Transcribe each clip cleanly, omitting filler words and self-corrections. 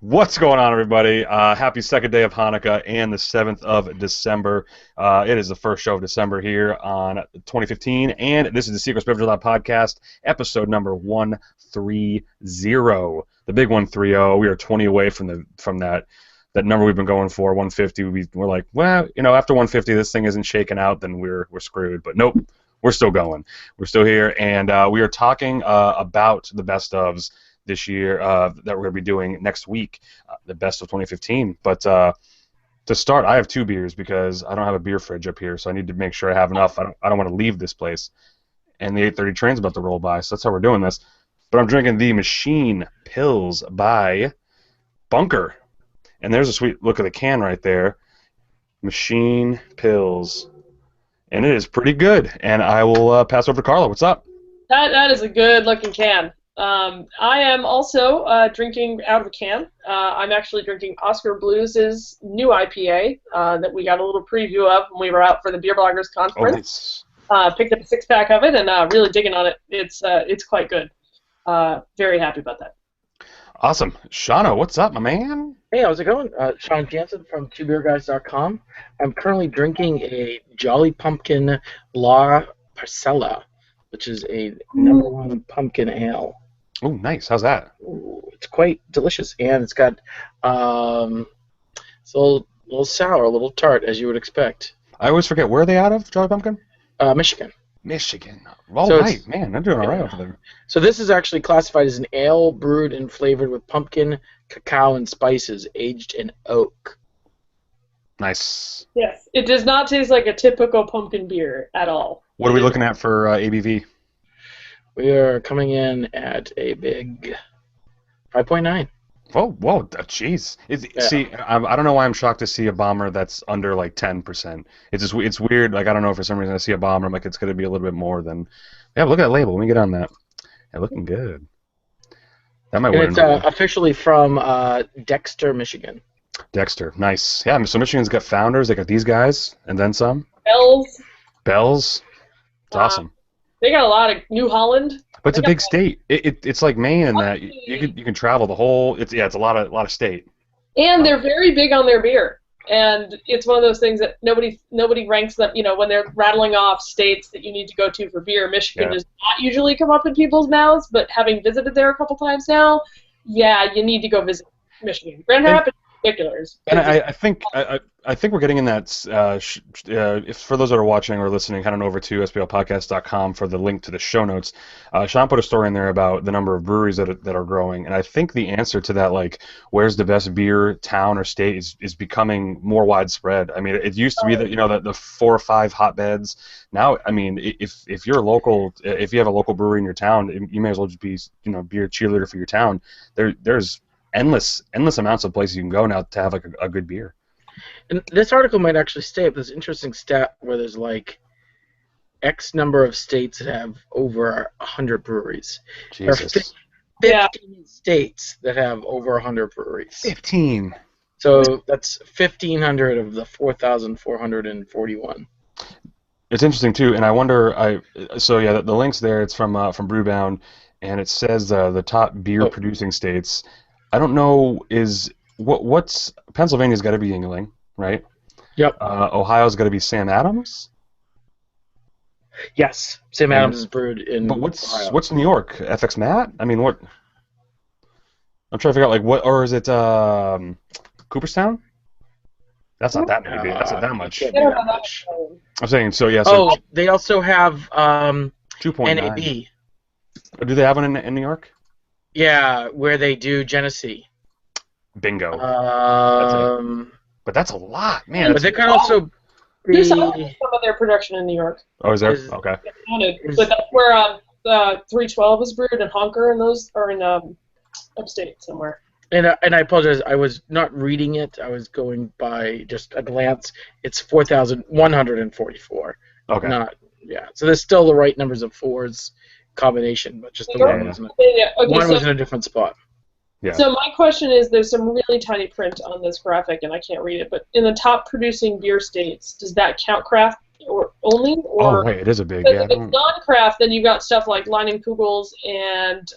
What's going on, everybody? Happy second day of Hanukkah and the 7th of December. It is the first show of December here on 2015, and this is the Secret Spiritual Podcast, episode number 130. The big 130. We are 20 away from that number we've been going for, 150. We're like, well, after 150, this thing isn't shaking out, then we're screwed. But nope, we're still going. We're still here, and we are talking about the best ofs this year that we're going to be doing next week, the best of 2015. But to start, I have two beers because I don't have a beer fridge up here, so I need to make sure I have enough. I don't want to leave this place, and the 8:30 train's about to roll by, so that's how we're doing this. But I'm drinking the Machine Pills by Bunker, and there's a sweet look at the can right there. Machine Pills, and it is pretty good. And I will pass over to Carla. What's up? That is a good-looking can. I am also drinking out of a can. I'm actually drinking Oscar Blues' new IPA that we got a little preview of when we were out for the Beer Bloggers Conference. Oh, nice. Picked up a six-pack of it and really digging on it. It's quite good. Very happy about that. Awesome. Shano, what's up, my man? Hey, how's it going? Sean Jansen from twobeerguys.com. I'm currently drinking a Jolly Pumpkin La Parcella, which is a #1 pumpkin ale. Oh, nice. How's that? Ooh, it's quite delicious, and it's got it's a little sour, a little tart, as you would expect. I always forget, where are they out of, Jolly Pumpkin? Michigan. Michigan. All So right, man. They're doing all right over there. So this is actually classified as an ale brewed and flavored with pumpkin, cacao, and spices, aged in oak. Nice. Yes, it does not taste like a typical pumpkin beer at all. What are we looking at for ABV? We are coming in at a big 5.9. Whoa, jeez. Yeah. See, I don't know why I'm shocked to see a bomber that's under like 10%. It's weird. Like, I don't know, for some reason I see a bomber, I'm like, it's going to be a little bit more than. Yeah, look at that label. Let me get on that. Yeah, looking good. That might And win. it's officially from Dexter, Michigan. Dexter, nice. Yeah, so Michigan's got founders. They got these guys, and then some. Bells. It's awesome. They got a lot of New Holland. But it's a big state. It's like Maine in that you can travel the whole. It's a lot of state. And they're very big on their beer. And it's one of those things that nobody ranks them. When they're rattling off states that you need to go to for beer, Michigan does not usually come up in people's mouths. But having visited there a couple times now, yeah, you need to go visit Michigan. Grand Rapids in particular. And I think we're getting in that. If for those that are watching or listening, head on over to SBLPodcast.com for the link to the show notes. Sean put a story in there about the number of breweries that are growing, and I think the answer to that, like, where's the best beer town or state, is becoming more widespread. I mean, it used to be that the 4 or 5 hotbeds. Now, I mean, if you're local, if you have a local brewery in your town, you may as well just be beer cheerleader for your town. There's endless amounts of places you can go now to have like a good beer. And this article might actually state this interesting stat where there's like X number of states that have over 100 breweries. Jesus. There are 15 states that have over 100 breweries. 15. So that's 1,500 of the 4,441. It's interesting too, and I wonder. The link's there. It's from Brewbound, and it says the top beer producing states. I don't know, what's Pennsylvania's got to be Yuengling, right? Yep. Ohio's got to be Sam Adams. Yes, Sam Adams is brewed in. But Ohio. what's New York? FX Matt? I mean, what? I'm trying to figure out or is it Cooperstown? That's not that many. That's not that much. I'm saying so. Yeah. So they also have 2.9. NAB. Do they have one in New York? Yeah, where they do Genesee. Bingo. But that's a lot, man. But they could also be... There's some of their production in New York. Oh, is there? Okay. But that's where 312 is brewed, and Honker, and those are in upstate somewhere. And I apologize, I was not reading it. I was going by just a glance. It's 4,144. Okay. So there's still the right numbers of fours combination, but just the one was in a different spot. Yeah. So my question is, there's some really tiny print on this graphic, and I can't read it, but in the top producing beer states, does that count craft or only, Oh, or wait, it is a big, because yeah. if it's non-craft, then you've got stuff like Leinenkugels and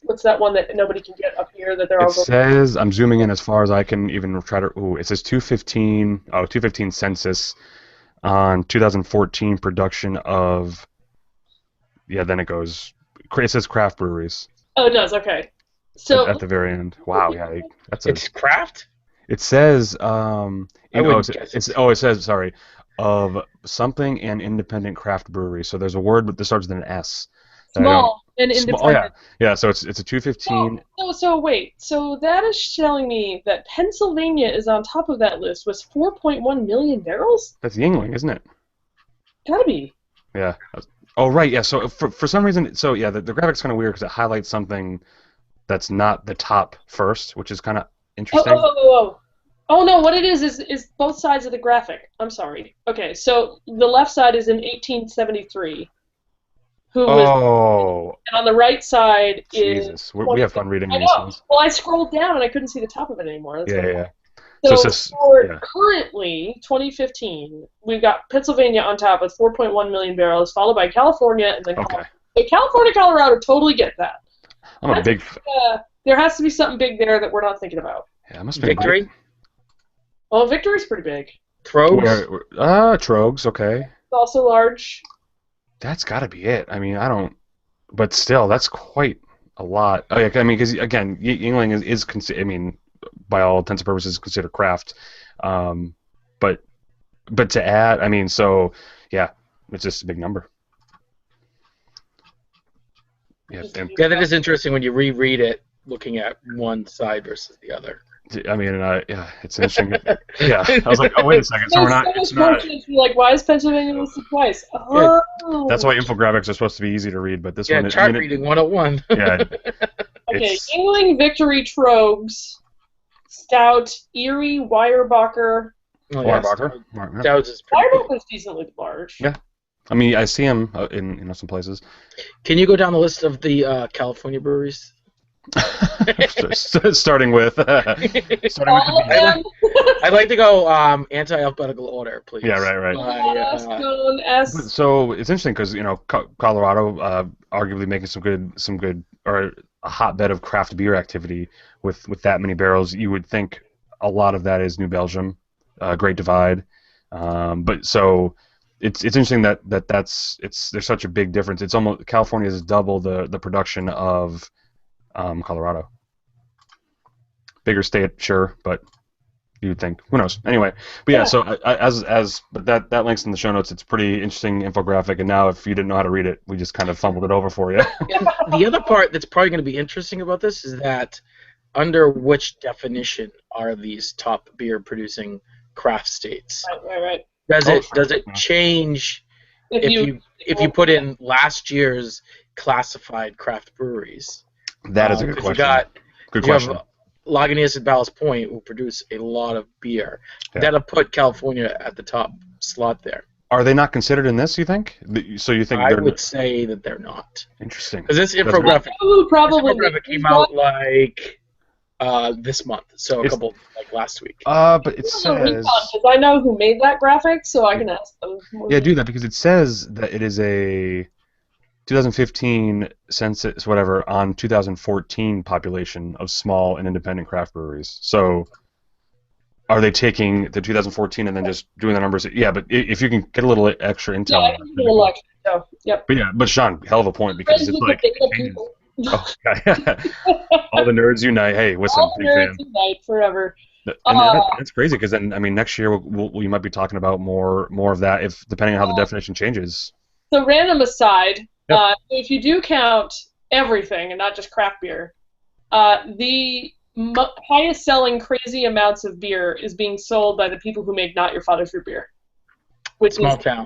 what's that one that nobody can get up here that they're It all going. says, I'm zooming in as far as I can even try to, ooh, it says 215 census on 2014 production of, yeah, then it goes, it says craft breweries Oh, it does. Okay. at So the very end. Wow, yeah, that's a, It's craft? it says, I wouldn't guess it. it says, sorry, of something and independent craft brewery. So there's a word that starts with an S. That I don't, small and oh yeah, independent. yeah, so it's a 215. So wait. So that is telling me that Pennsylvania is on top of that list with 4.1 million barrels. That's Yingling, isn't it? Gotta be. Yeah. Oh, right. Yeah. So for some reason, so yeah, the graphic's kind of weird because it highlights something that's not the top first, which is kind of Oh, interesting. oh no, what it is both sides of the graphic. I'm sorry. Okay, so the left side is in 1873. Who was, Oh, and on the right side is Jesus. We have fun reading I these know. things. Well, I scrolled down and I couldn't see the top of it anymore. That's Yeah, what yeah, it yeah. was. So it So says, for yeah. currently 2015, we've got Pennsylvania on top with 4.1 million barrels, followed by California, and then Okay. California, Colorado totally get that. I'm a big. There has to be something big there that we're not thinking about. Yeah, it must be Victory? Well, Victory's pretty big. Trogs? Trogs. Okay. It's also large. That's got to be it. I mean, I don't. But still, that's quite a lot. Oh, yeah, I mean, because again, Yingling is I mean, by all intents and purposes, considered craft. But to add, I mean, so yeah, it's just a big number. Yeah, Yeah, that is interesting when you reread it, looking at one side versus the other. I mean, yeah, it's interesting. Yeah, I was like, oh, wait a second. So we're not. It's not. Like, why is Pennsylvania listed twice? Yeah. Oh. That's why infographics are supposed to be easy to read, but this Yeah, one. chart reading 101. Yeah. Okay, Yingling, Victory, Trogs, Stout, Erie, Weyerbacher. Oh, yeah, Weyerbacher. Stouts is pretty big. Weyerbacher's decently large. Yeah. I mean, I see them in some places. Can you go down the list of the California breweries? starting with All of them. I'd like to go anti-alphabetical order, please. Yeah, right. So it's interesting because Colorado arguably making some good or a hotbed of craft beer activity with that many barrels. You would think a lot of that is New Belgium, Great Divide, but so. It's interesting there's such a big difference. It's almost California is double the production of Colorado. Bigger state, sure, but you would think. Who knows? Anyway, but yeah. So but that link's in the show notes. It's a pretty interesting infographic. And now, if you didn't know how to read it, we just kind of fumbled it over for you. The other part that's probably going to be interesting about this is that under which definition are these top beer producing craft states? Right. Does it change if you put in last year's classified craft breweries? That is a good question. Good question. Lagunitas and Ballast Point will produce a lot of beer. Yeah. That'll put California at the top slot there. Are they not considered in this, you think? So you think I would say that they're not. Interesting. Because this infographic came out like this month, so a couple like last week. But it says because I know who made that graphic, so I can ask them. Yeah, do that because it says that it is a 2015 census, whatever, on 2014 population of small and independent craft breweries. So, are they taking the 2014 and then just doing the numbers? Yeah, but if you can get a little extra intel. Yeah, I can get a little extra. So, yep. But Sean, hell of a point because it's like. Oh, all the nerds unite. Hey, listen, all the nerds unite forever. And that's crazy because then, I mean, next year we might be talking about more of that if depending on how the definition changes. So, random aside, yep. If you do count everything and not just craft beer, the highest selling crazy amounts of beer is being sold by the people who make Not Your Father's Root Beer, which Small is town.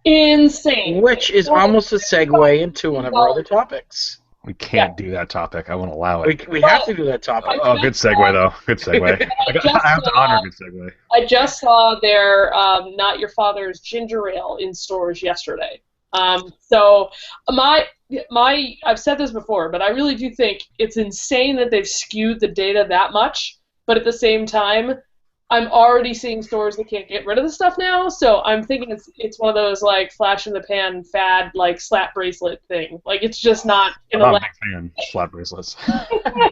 Insane. Which is almost a segue into one of our other topics. We can't do that topic. I won't allow it. We have to do that topic. Oh, good segue, though. Good segue. I have to honor a good segue. I just saw their Not Your Father's Ginger Ale in stores yesterday. So I've said this before, but I really do think it's insane that they've skewed the data that much. But at the same time, I'm already seeing stores that can't get rid of the stuff now, so I'm thinking it's one of those like flash in the pan fad like slap bracelet thing. Like it's just not I'm gonna not a last. big fan of slap bracelets.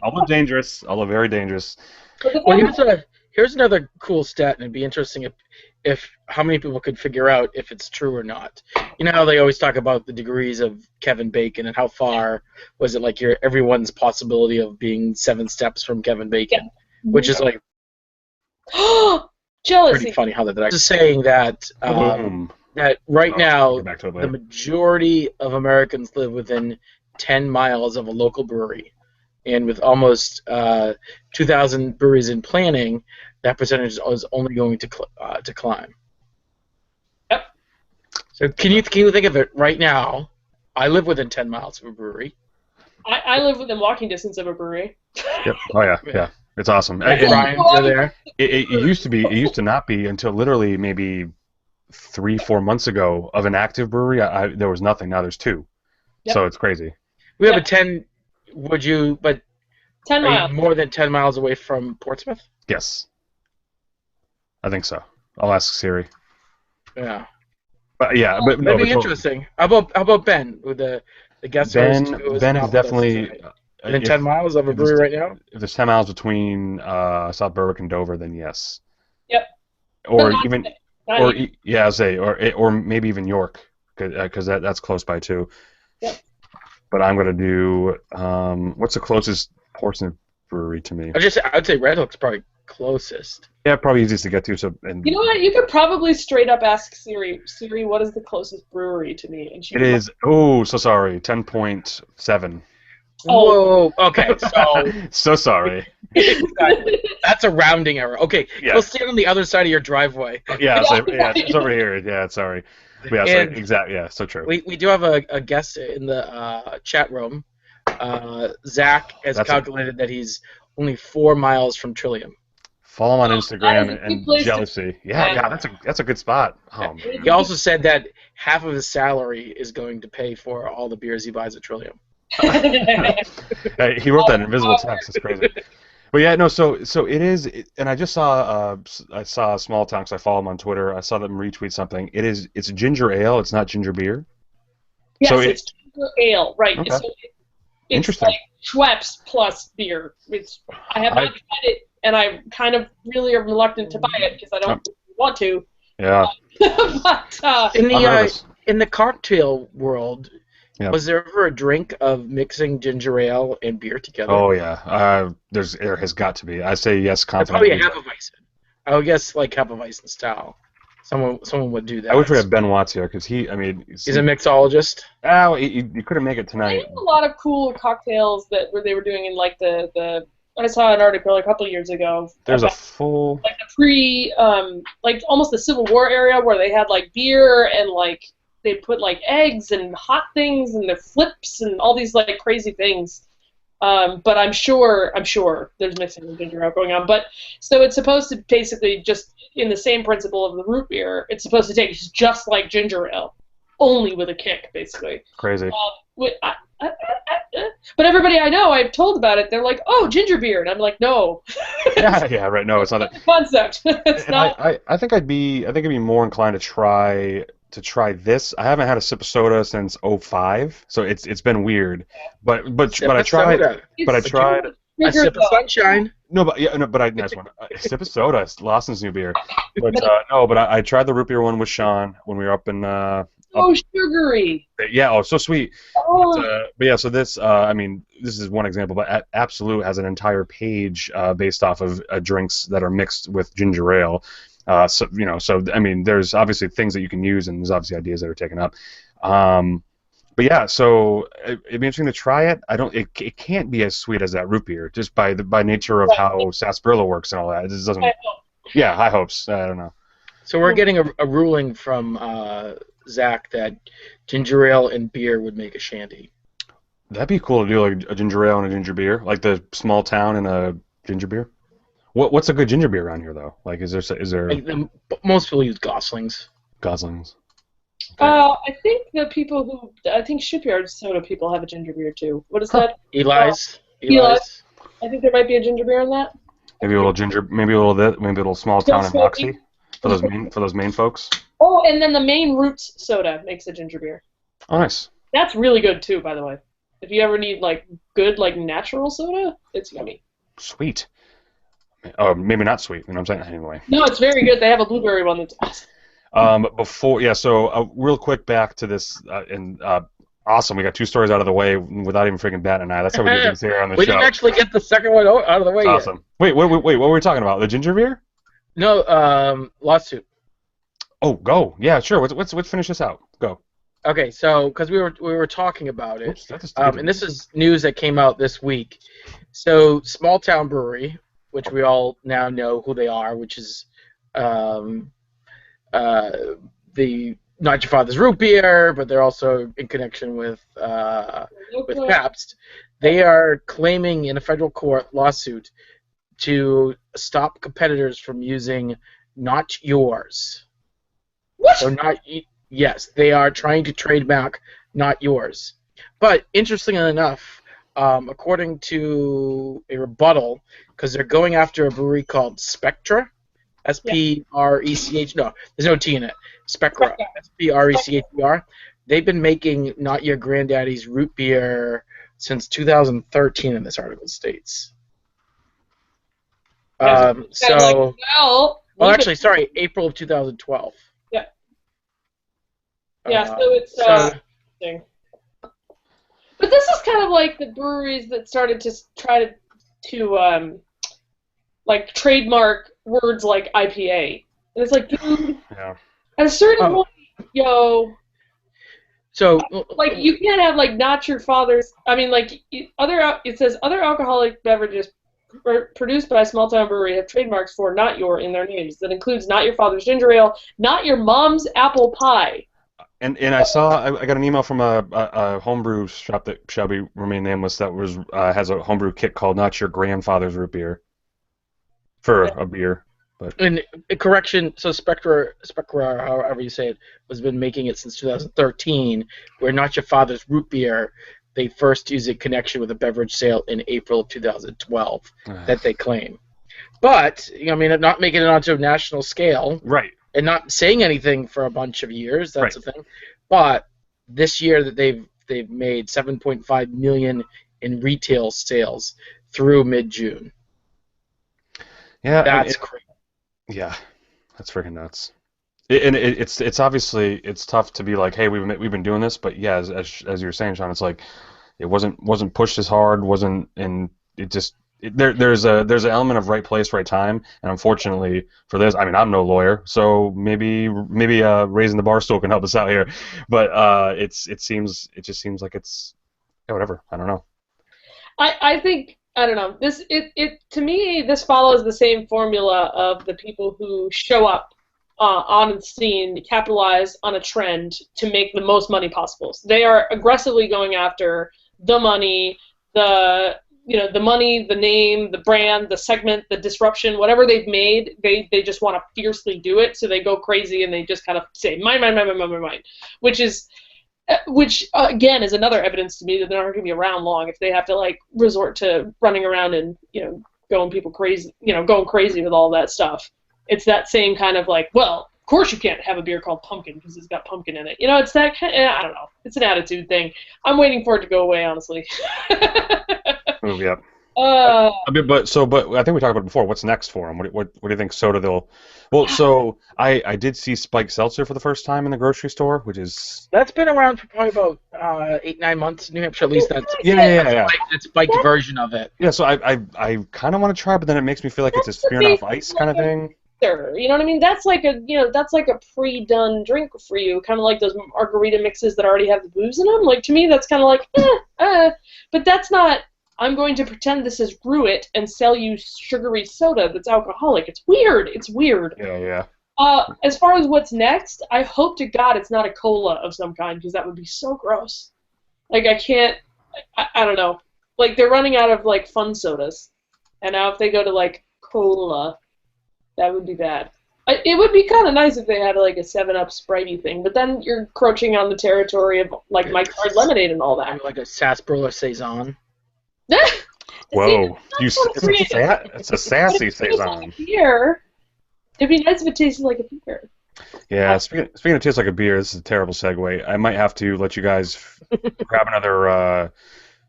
Although dangerous, although very dangerous. Well, here's another cool stat, and it'd be interesting if how many people could figure out if it's true or not. You know how they always talk about the degrees of Kevin Bacon and how far was it like everyone's possibility of being 7 steps from Kevin Bacon, which is like Jealousy. pretty funny how that. Just saying that that right now the majority of Americans live within 10 miles of a local brewery. And with almost 2,000 breweries in planning, that percentage is only going to climb. Yep. So can you think of it right now? I live within 10 miles of a brewery. I live within walking distance of a brewery. Yep. Oh yeah. It's awesome. Ryan, you're there. It used to not be until literally maybe 3-4 months ago of an active brewery. There was nothing. Now there's 2. Yep. So it's crazy. We have a 10. Would you? But 10 miles. More than 10 miles away from Portsmouth? Yes. I think so. I'll ask Siri. Yeah. But yeah, but that'd be interesting. How about Ben with the guest host? Ben is definitely within 10 miles of a brewery right now. If there's 10 miles between South Berwick and Dover, then yes. Yep. Or even, or maybe even York, because that's close by too. Yep. But I'm gonna do what's the closest Portsmouth brewery to me? I'd say Red Hook's probably closest. Yeah, probably easiest to get to. So, and you know what? You could probably straight up ask Siri. Siri, what is the closest brewery to me? And it is. Oh, so sorry. 10.7. Oh, okay. So sorry. Exactly. That's a rounding error. Okay, Go stand on the other side of your driveway. Yeah, it's over here. Yeah, sorry. Yeah, exactly. Yeah, so true. We do have a guest in the chat room. Zach has calculated that he's only 4 miles from Trillium. Follow him on Instagram and jealousy. Yeah, that's a good spot. Oh, man. He also said that half of his salary is going to pay for all the beers he buys at Trillium. He wrote that in invisible text. It's crazy. But yeah, no. So it is, and I just saw a small town because I follow him on Twitter. I saw them retweet something. It's ginger ale. It's not ginger beer. Yes, so it's ginger ale, right? Okay. So it's interesting. Like Schweppes plus beer. I have not tried it, and I kind of really am reluctant to buy it because I don't want to. Yeah. But in the cocktail world. Yep. Was there ever a drink of mixing ginger ale and beer together? Oh yeah, there has got to be. I say yes confidently. Probably a Hefeweizen. I would guess like Hefeweizen style. Someone would do that. I wish we had Ben Watts here because he's a mixologist. Oh, you couldn't make it tonight. I know a lot of cool cocktails that they were doing in like the. I saw an article a couple years ago. There's a full like the like almost the Civil War era where they had like beer and like. They put like eggs and hot things and the flips and all these like crazy things. But I'm sure there's mixing of ginger ale going on. But so it's supposed to basically just in the same principle of the root beer. It's supposed to taste just like ginger ale, only with a kick, basically. Crazy. But everybody I know, I've told about it. They're like, "Oh, ginger beer," and I'm like, "No." yeah, right. No, it's not that concept. It's not. I think I'd be more inclined to try this. I haven't had a sip of soda since 2005, so it's been weird. But I tried. A sip of sunshine. Nice one. A sip of soda. Lawson's new beer. But I tried the root beer one with Sean when we were up in. Sugary. Yeah. Oh, so sweet. Oh. But yeah. So this. This is one example, but Absolute has an entire page based off of drinks that are mixed with ginger ale. There's obviously things that you can use, and there's obviously ideas that are taken up. But yeah, so it'd be interesting to try it. It can't be as sweet as that root beer, just by nature of how sarsaparilla works and all that. It just doesn't. Yeah, high hopes. I don't know. So we're getting a ruling from Zach that ginger ale and beer would make a shandy. That'd be cool to do, like a ginger ale and a ginger beer, like the small town and a ginger beer. What's a good ginger beer around here though? Like, is there? Most people use Goslings. Goslings. Okay. I think Shipyard soda people have a ginger beer too. What is that? Eli's. I think there might be a ginger beer in that. Maybe a little ginger, maybe a little small town in Moxie for those main folks. Oh, and then the Maine Roots soda makes a ginger beer. Oh, nice. That's really good too, by the way. If you ever need like good like natural soda, it's yummy. Sweet. Oh, maybe not sweet. You know what I'm saying? Anyway. No, it's very good. They have a blueberry one that's awesome. So real quick back to this, awesome. We got 2 stories out of the way without even freaking batting an eye. That's how we do things here on the show. We didn't actually get the second one out of the way That's awesome. Wait, what were we talking about? The ginger beer? No, lawsuit. Oh, go. Yeah, sure. Let's finish this out. Go. Okay, so because we were talking about it, Oops, and this is news that came out this week. So, Small Town Brewery, which we all now know who they are, which is the Not Your Father's Root Beer, but they're also in connection with Pabst. They are claiming in a federal court lawsuit to stop competitors from using "Not Yours." What? So yes, they are trying to trademark "Not Yours." But interestingly enough, according to a rebuttal, because they're going after a brewery called Spectra, S-P-R-E-C-H. No, there's no T in it. Spectra, S-P-R-E-C-H-E-R. They've been making Not Your Granddaddy's root beer since 2013, in this article states. April of 2012. Yeah. Yeah, so it's interesting. But this is kind of like the breweries that started to try to like trademark words like IPA. And it's like, dude, at a certain point, So, like, you can't have like not your father's. I mean, like it says other alcoholic beverages produced by a small town brewery have trademarks for "not your" in their names. That includes "not your father's ginger ale," "not your mom's apple pie." And I got an email from a homebrew shop that shall be remain nameless that has a homebrew kit called "Not Your Grandfather's Root Beer" for a beer. But and correction, so Spectra, however you say it, has been making it since 2013. Where "Not Your Father's Root Beer," they first used a connection with a beverage sale in April of 2012 that they claim. But I mean, not making it onto a national scale, right? And not saying anything for a bunch of years. That's the thing. But this year that they've made $7.5 million in retail sales through mid-June. Yeah, that's crazy. Yeah, that's freaking nuts. It's obviously it's tough to be like, hey, we've been doing this, but yeah, as you were saying, Sean, it's like it wasn't pushed as hard, there's an element of right place, right time, and unfortunately for this, I mean, I'm no lawyer, so maybe raising the bar stool can help us out here, but it just seems like it's whatever. I don't know. I think I don't know. To me, this follows the same formula of the people who show up on the scene, capitalize on a trend to make the most money possible. So they are aggressively going after the money, the money, the name, the brand, the segment, the disruption, whatever they've made, they just want to fiercely do it. So they go crazy and they just kind of say mine, which again is another evidence to me that they're not going to be around long if they have to like resort to running around and going crazy with all that stuff. It's that same kind of like, well, of course you can't have a beer called pumpkin because it's got pumpkin in it. It's that kind of, I don't know. It's an attitude thing. I'm waiting for it to go away, honestly. Move up. But I think we talked about it before. What's next for them? What do you think soda they'll? Well, so I did see Spike Seltzer for the first time in the grocery store, which is that's been around for probably about 8-9 months in New Hampshire. At least that's that Spike version of it. Yeah, so I kind of want to try, but then it makes me feel like it's a spearing off ice kind of thing. You know what I mean? That's like a pre-done drink for you, kind of like those margarita mixes that already have the booze in them. Like to me, that's kind of like but that's not. I'm going to pretend this is Gruit and sell you sugary soda that's alcoholic. It's weird. Yeah. As far as what's next, I hope to God it's not a cola of some kind because that would be so gross. Like I can't. I don't know. Like they're running out of like fun sodas, and now if they go to like cola, that would be bad. It would be kind of nice if they had like a 7-Up Spritey thing, but then you're encroaching on the territory of like My Hard Lemonade and all that. Like a sarsaparilla saison. Whoa, See, that's kind of creative. it's a sassy But it tastes like saison. a beer. It'd be nice if it tasted like a beer. Yeah, speaking of tastes like a beer, this is a terrible segue. I might have to let you guys grab another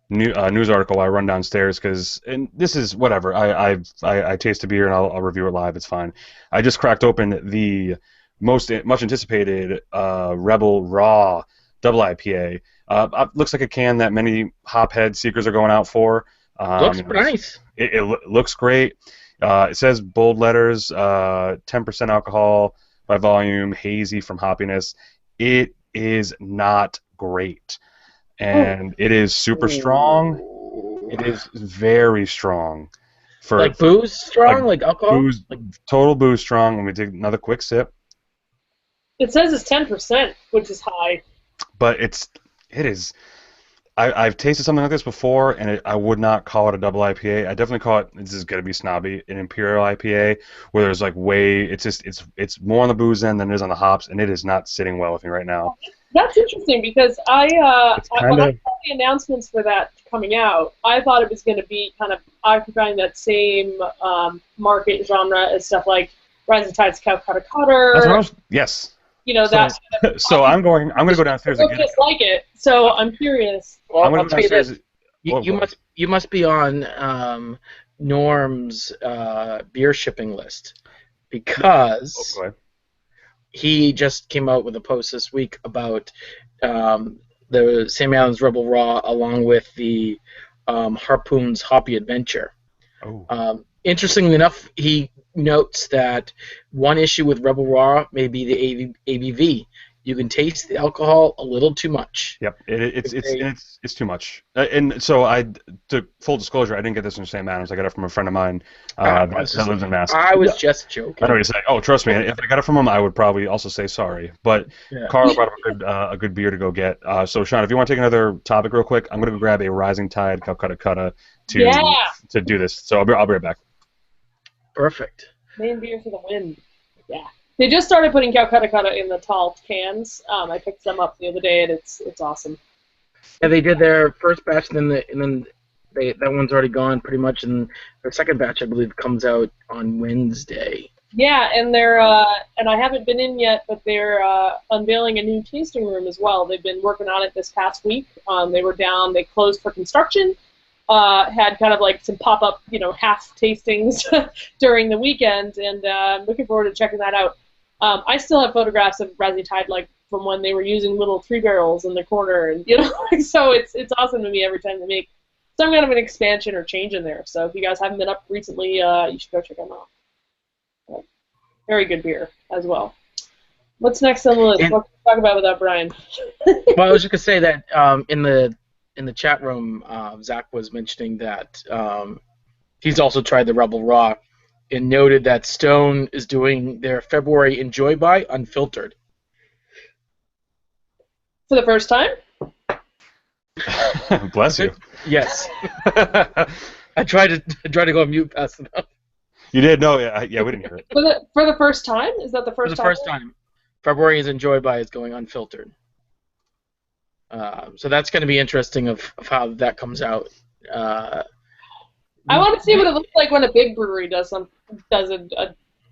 news article while I run downstairs because, and this is whatever. I taste a beer and I'll review it live. It's fine. I just cracked open the much anticipated Rebel Raw double IPA. Looks like a can that many hophead seekers are going out for. Looks nice. It looks great. It says bold letters, 10% alcohol by volume, hazy from hoppiness. It is not great. And it is super strong. It is very strong. Like booze strong? Like alcohol? Booze, total booze strong. Let me take another quick sip. It says it's 10%, which is high. But it is. I've tasted something like this before, and I would not call it a double IPA. I definitely call it, this is going to be snobby, an imperial IPA, where there's like it's more on the booze end than it is on the hops, and it is not sitting well with me right now. That's interesting because when I saw the announcements for that coming out, I thought it was going to be kind of occupying that same market genre as stuff like Rising Tide's Calcutta Cutter. Yes. You know, that. So I'm going to go downstairs and get just like it. So I'm curious. Well, I'll tell you this. You must be on Norm's beer shipping list because he just came out with a post this week about the Sam Adams Rebel Raw along with the Harpoon's Hoppy Adventure. Oh. Interestingly enough, he notes that one issue with Rebel Raw may be the ABV. You can taste the alcohol a little too much. Yep, it's too much. And so to full disclosure, I didn't get this from Sam Adams. I got it from a friend of mine that lives in Mass. I was just joking. I know what you're saying. Oh, trust me, if I got it from him, I would probably also say sorry. But Carl brought up a good beer to go get. So Sean, if you want to take another topic real quick, I'm gonna go grab a Rising Tide Calcutta to do this. So I'll be right back. Perfect. Main beer for the win. Yeah. They just started putting Calcutta in the tall cans. I picked some up the other day, and it's awesome. Yeah, they did their first batch, and then that one's already gone pretty much, and their second batch, I believe, comes out on Wednesday. Yeah, and they're and I haven't been in yet, but they're unveiling a new tasting room as well. They've been working on it this past week. They were down. They closed for construction. Had kind of like some pop-up, half tastings during the weekend, and I'm looking forward to checking that out. I still have photographs of Rising Tide, like from when they were using little 3 barrels in the corner, and so it's awesome to me every time they make some kind of an expansion or change in there. So if you guys haven't been up recently, you should go check them out. Very good beer as well. What's next on the list? What can we talk about without Brian? Well, I was just gonna say that in the chat room, Zach was mentioning that he's also tried the Rebel Raw and noted that Stone is doing their February Enjoy By unfiltered. For the first time? Bless you. Yes. I tried to go on mute fast enough. You did? No, yeah, we didn't hear it. For the first time? Is that the first time? For the first time. February is Enjoy By is going unfiltered. So that's going to be interesting of how that comes out. I want to see what it looks like when a big brewery does a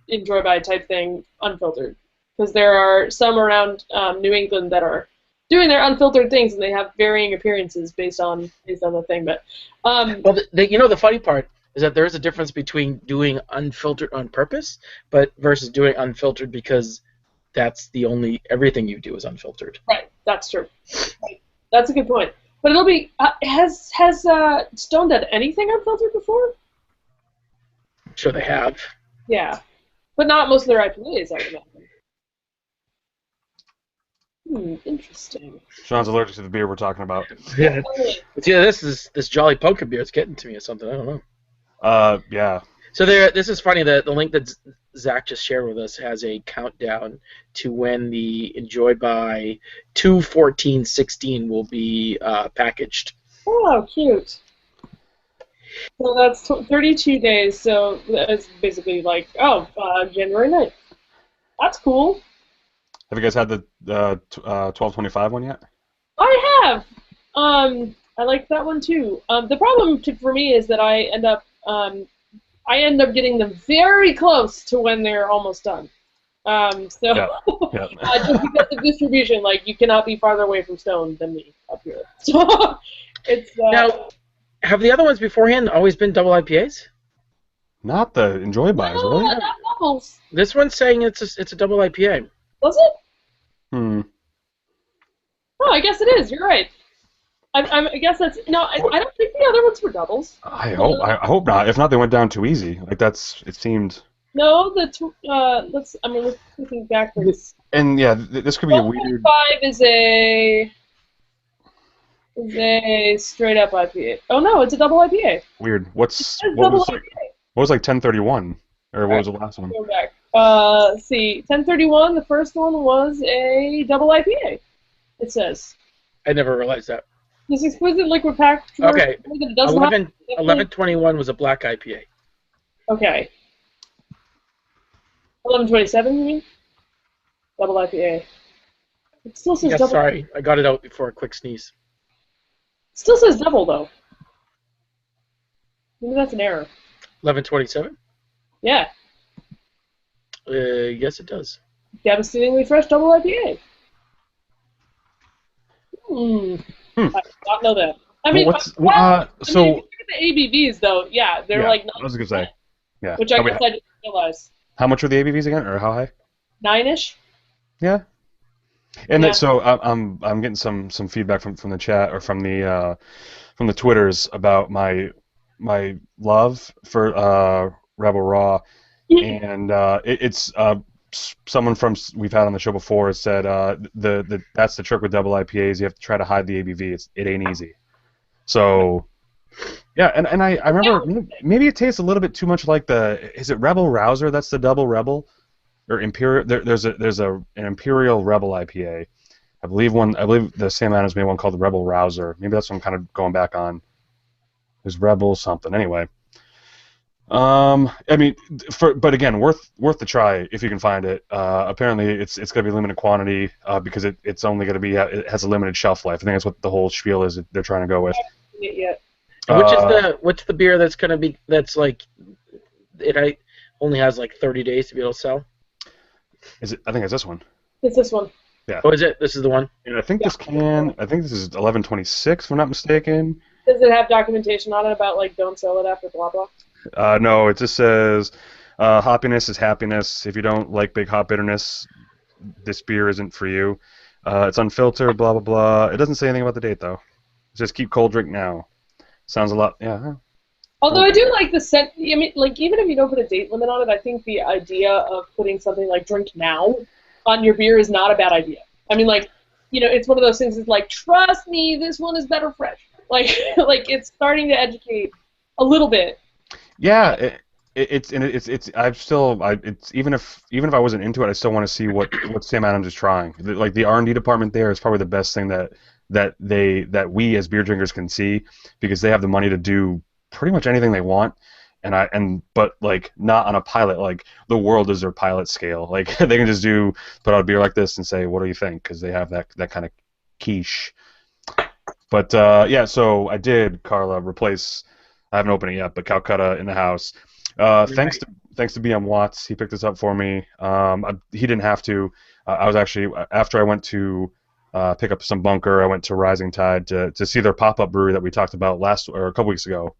Enjoy By type thing unfiltered, because there are some around New England that are doing their unfiltered things, and they have varying appearances based on the thing. But the funny part is that there is a difference between doing unfiltered on purpose, versus doing unfiltered because that's everything you do is unfiltered. Right, that's true. Right. That's a good point. But it'll be has Stone done anything unfiltered before? I'm sure they have. Yeah, but not most of their IPAs, I imagine. Interesting. Sean's allergic to the beer we're talking about. Yeah, this Jolly Poker beer is getting to me or something. I don't know. Yeah. So this is funny. The link that Zach just shared with us has a countdown to when the Enjoy By 2/14/16 will be packaged. Oh, cute. So that's 32 days. So it's basically like January 9th. That's cool. Have you guys had the 12/25 one yet? I have. I like that one too. The problem for me is that I end up getting them very close to when they're almost done. Just because of distribution, like you cannot be farther away from Stone than me up here. So it's now. Have the other ones beforehand always been double IPAs? Not the Enjoy Buys, really? not doubles. This one's saying it's a double IPA. Was it? Hmm. Oh, I guess it is. You're right. I guess that's no. I don't think the other ones were doubles. I hope not. If not, they went down too easy. Like it seemed. No, let's looking backwards. And yeah, this could be a weird. 5 is a straight up IPA. Oh no, it's a double IPA. Weird. What was 1031? Or what was the last one? Go back. Let's see. 1031. The first one was a double IPA. It says. I never realized that. This exquisite liquid pack. Okay. 1121 was a black IPA. Okay. 1127, you mean? Double IPA. It still says double. Sorry, I got it out before a quick sneeze. It still says double, though. Maybe that's an error. 1127? Yeah. Yes, it does. Devastatingly fresh double IPA. I did not know that. I mean, if you look at the ABVs, though, yeah, they're like 9%. I was going to say. Yeah. Which I guess I didn't realize. How much are the ABVs again, or how high? 9-ish. Yeah. And then, so I'm getting some feedback from the chat or from the Twitters about my love for Rebel Raw, and it's someone we've had on the show before said that's the trick with double IPAs. You have to try to hide the ABV. It ain't easy. So yeah, and I remember maybe it tastes a little bit too much like is it Rebel Rouser? That's the double Rebel or Imperial. There's an Imperial Rebel IPA. I believe the Sam Adams made one called the Rebel Rouser. Maybe that's what I'm kind of going back on. There's Rebel something anyway. I mean, but again, worth the try if you can find it. Apparently, it's going to be limited quantity because it's only going to be it has a limited shelf life. I think that's what the whole spiel is they're trying to go with. What's the beer that's going to be like it only has like 30 days to be able to sell? Is it? I think it's this one. It's this one. Yeah. Oh, is it? This is the one. And I think this is 1126, if I'm not mistaken. Does it have documentation on it about like don't sell it after blah blah? No, it just says hoppiness is happiness. If you don't like big hop bitterness, this beer isn't for you. It's unfiltered, blah, blah, blah. It doesn't say anything about the date, though. It says keep cold, drink now. Sounds a lot, yeah. Although I do like the scent. I mean, like, even if you don't put a date limit on it, I think the idea of putting something like drink now on your beer is not a bad idea. I mean, like, it's one of those things that's like, trust me, this one is better fresh. Like it's starting to educate a little bit. Yeah, it's even if I wasn't into it, I still want to see what Sam Adams is trying. Like the R&D department there is probably the best thing that we as beer drinkers can see, because they have the money to do pretty much anything they want, but like not on a pilot. Like the world is their pilot scale. Like they can just put out a beer like this and say, what do you think? Because they have that kind of quiche. But yeah, so I did, Carla, replace. I haven't opened it yet, but Calcutta in the house. Thanks to BM Watts, he picked this up for me. He didn't have to. I was actually, after I went to pick up some bunker, I went to Rising Tide to see their pop-up brewery that we talked about a couple weeks ago.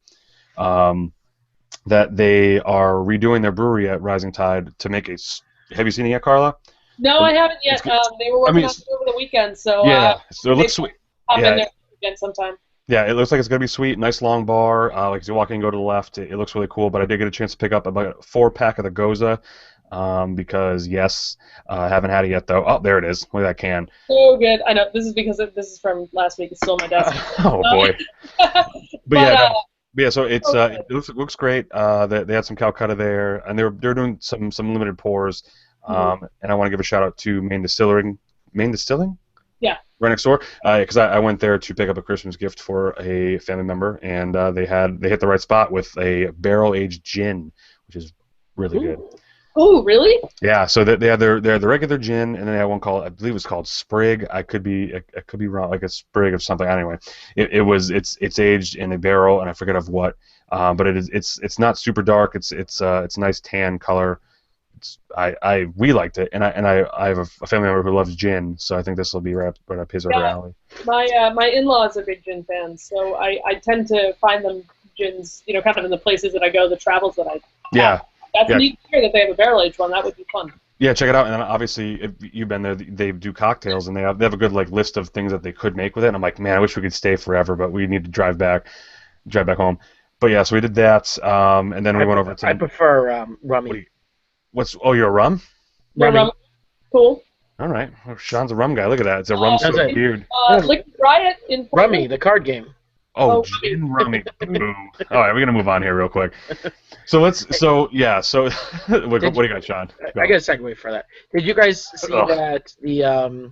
That they are redoing their brewery at Rising Tide to make have you seen it yet, Carla? No, I haven't yet. They were working on it over the weekend, so yeah. So it looks sweet. Pop in there again sometime. Yeah, it looks like it's going to be sweet. Nice long bar. Like as you walk in and go to the left, it looks really cool. But I did get a chance to pick up about a 4-pack of the Goza because, yes, I haven't had it yet, though. Oh, there it is. Look at that can. So good. I know. This is because this is from last week. It's still on my desk. Oh, boy. Yeah, so it's it looks great. They had some Calcutta there, and they're doing some limited pours. And I want to give a shout-out to Maine Distilling? Yeah. Right next door, because I went there to pick up a Christmas gift for a family member, and they hit the right spot with a barrel-aged gin, which is really good. Oh, really? Yeah, so they had they had the regular gin, and then they had one called, I believe it was called Sprig. I could be wrong, like a sprig of something. Anyway, it's aged in a barrel, and I forget of what. But it's not super dark. It's a nice tan color. We liked it, and I have a family member who loves gin, so I think this will be right up his or her Yeah, alley. my in-laws are big gin fans, so I tend to find them gins, kind of in the places that I go, the travels that I have. Yeah, That's yeah, neat to hear that they have a barrel-aged one. That would be fun. yeah. Check it out, and then obviously if you've been there, they do cocktails, and they have a good like list of things that they could make with it. And I'm like, man, I wish we could stay forever, but we need to drive back home. But yeah, so we did that, and then we went over I to prefer what do rummy. you, you're a rum? No Rummy. rum. Cool. All right, well, Sean's a rum guy. Look at that, it's a rum Uh, That's soaked it. beard. Liquid Riot in Portland. Rummy, the card game. Oh, Oh, gin rummy. Boo. All right, we're gonna move on here real quick. So what do you got, Sean? Go. I got a segue for that. Did you guys see Ugh. that the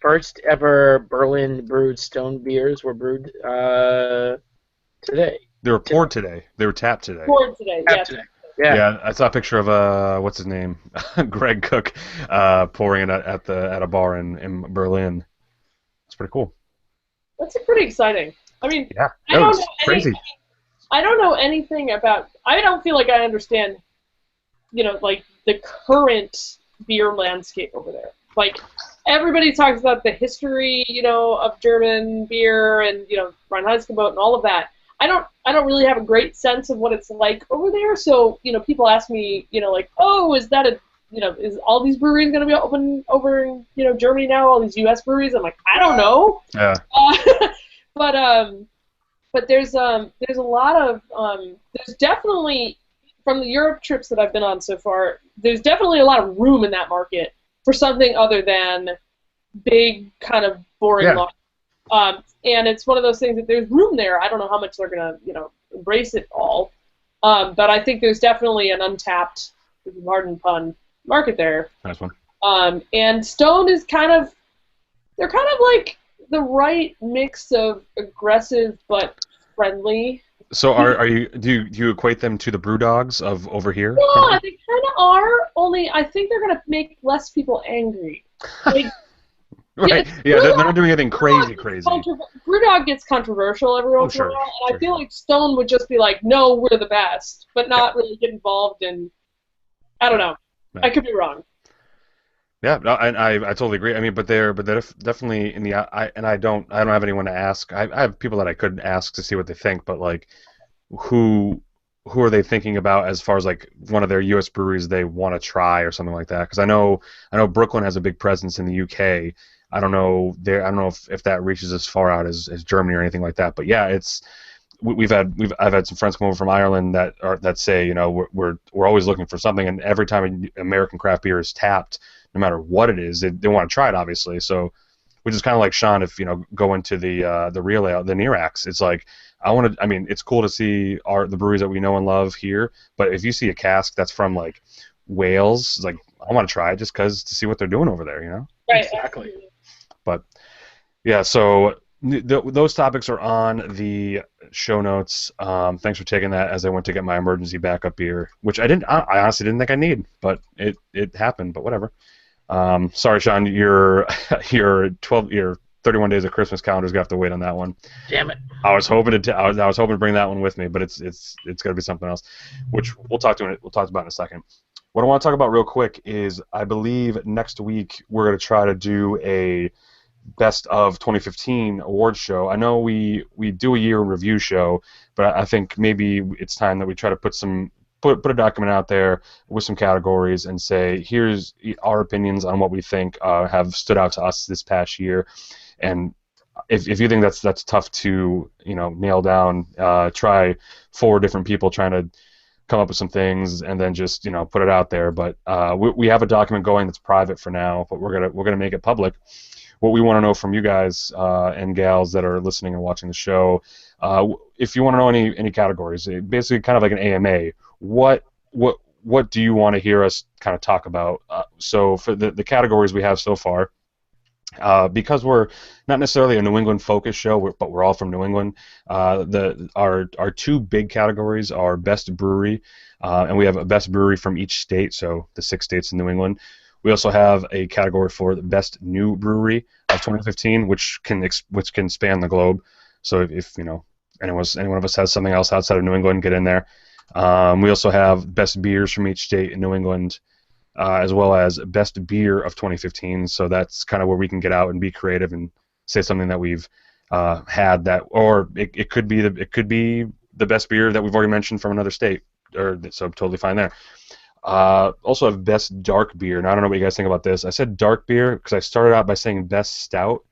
first ever Berlin brewed stone beers were brewed today? They were poured today. They were tapped today. Poured today. Tap Yes. today. Yeah. Yeah, I saw a picture of what's his name, Greg Cook, pouring it at a bar in Berlin. It's pretty cool. That's pretty exciting. I mean, Yeah, I that don't was know crazy. I don't know anything about. I don't feel like I understand, like the current beer landscape over there. Like everybody talks about the history, of German beer and Reinheitsgebot and all of that. I don't really have a great sense of what it's like over there. So people ask me, like, oh, is that is all these breweries going to be open over in Germany now? All these U.S. breweries? I'm like, I don't know. Yeah, But there's a lot of there's definitely from the Europe trips that I've been on so far, there's definitely a lot of room in that market for something other than big kind of boring Yeah. lager. And it's one of those things that there's room there. I don't know how much they're gonna embrace it all, but I think there's definitely an untapped, pardon pun, market there. nice one. And Stone is they're kind of like the right mix of aggressive but friendly. So do you equate them to the brew dogs of over here? Yeah, they kind of are. Only I think they're gonna make less people angry. Like, Right. Yeah, they're not doing anything crazy. Brewdog gets controversial every once in a Sure, while, and I feel sure. like Stone would just be like, "No, we're the best," but not really get involved in. I don't know. Right. I could be wrong. Yeah, no, I totally agree. I mean, but they're definitely in the I don't have anyone to ask. I have people that I could ask to see what they think, but like who who are they thinking about as far as like one of their U.S. breweries they want to try or something like that? Because I know Brooklyn has a big presence in the U.K. I don't know if that reaches as far out as Germany or anything like that. But yeah, I've had some friends come over from Ireland that say, you know, we're always looking for something, and every time an American craft beer is tapped, no matter what it is, they want to try it, obviously. So, which is kind of like Sean, if you know, go into the real ale, the Nearax, it's like I mean, it's cool to see the breweries that we know and love here, but if you see a cask that's from like Wales, it's like I want to try it just to see what they're doing over there, you know? Right. Exactly. But yeah, so those topics are on the show notes. Thanks for taking that as I went to get my emergency backup beer, which I honestly didn't think I need, but it happened. But whatever. Sorry, Sean, your 31 days of Christmas calendar's gonna have to wait on that one. Damn it. I was hoping to bring that one with me, but it's gonna be something else, which we'll talk about in a second. What I want to talk about real quick is I believe next week we're gonna try to do a best of 2015 awards show. I know we do a year in review show, but I think maybe it's time that we try to put a document out there with some categories and say, here's our opinions on what we think have stood out to us this past year. And if you think that's tough to, you know, nail down, try 4 different people trying to come up with some things and then just, you know, put it out there. But we have a document going that's private for now, but we're gonna make it public. What we want to know from you guys and gals that are listening and watching the show, if you want to know any categories, basically kind of like an AMA. What do you want to hear us kind of talk about? So for the categories we have so far, because we're not necessarily a New England focused show, but we're all from New England. Our 2 big categories are best brewery, and we have a best brewery from each state, so the 6 states in New England. We also have a category for the best new brewery of 2015, which can span the globe. So if you know anyone of us has something else outside of New England, get in there. We also have best beers from each state in New England, as well as best beer of 2015. So that's kind of where we can get out and be creative and say something that we've had that, or it could be the best beer that we've already mentioned from another state, so totally fine there. Also have best dark beer, and I don't know what you guys think about this. I said dark beer because I started out by saying best stout.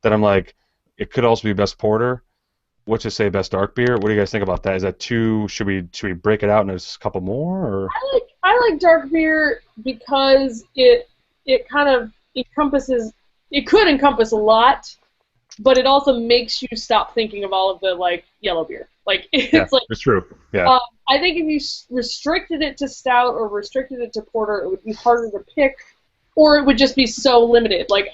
Then I'm like, it could also be best porter. What you say, best dark beer? What do you guys think about that? Is that too? Should we break it out and there's a couple more? Or? I like dark beer because it kind of encompasses. It could encompass a lot, but it also makes you stop thinking of all of the like yellow beer. Like it's it's true. Yeah. I think if you restricted it to stout or restricted it to porter, it would be harder to pick, or it would just be so limited. Like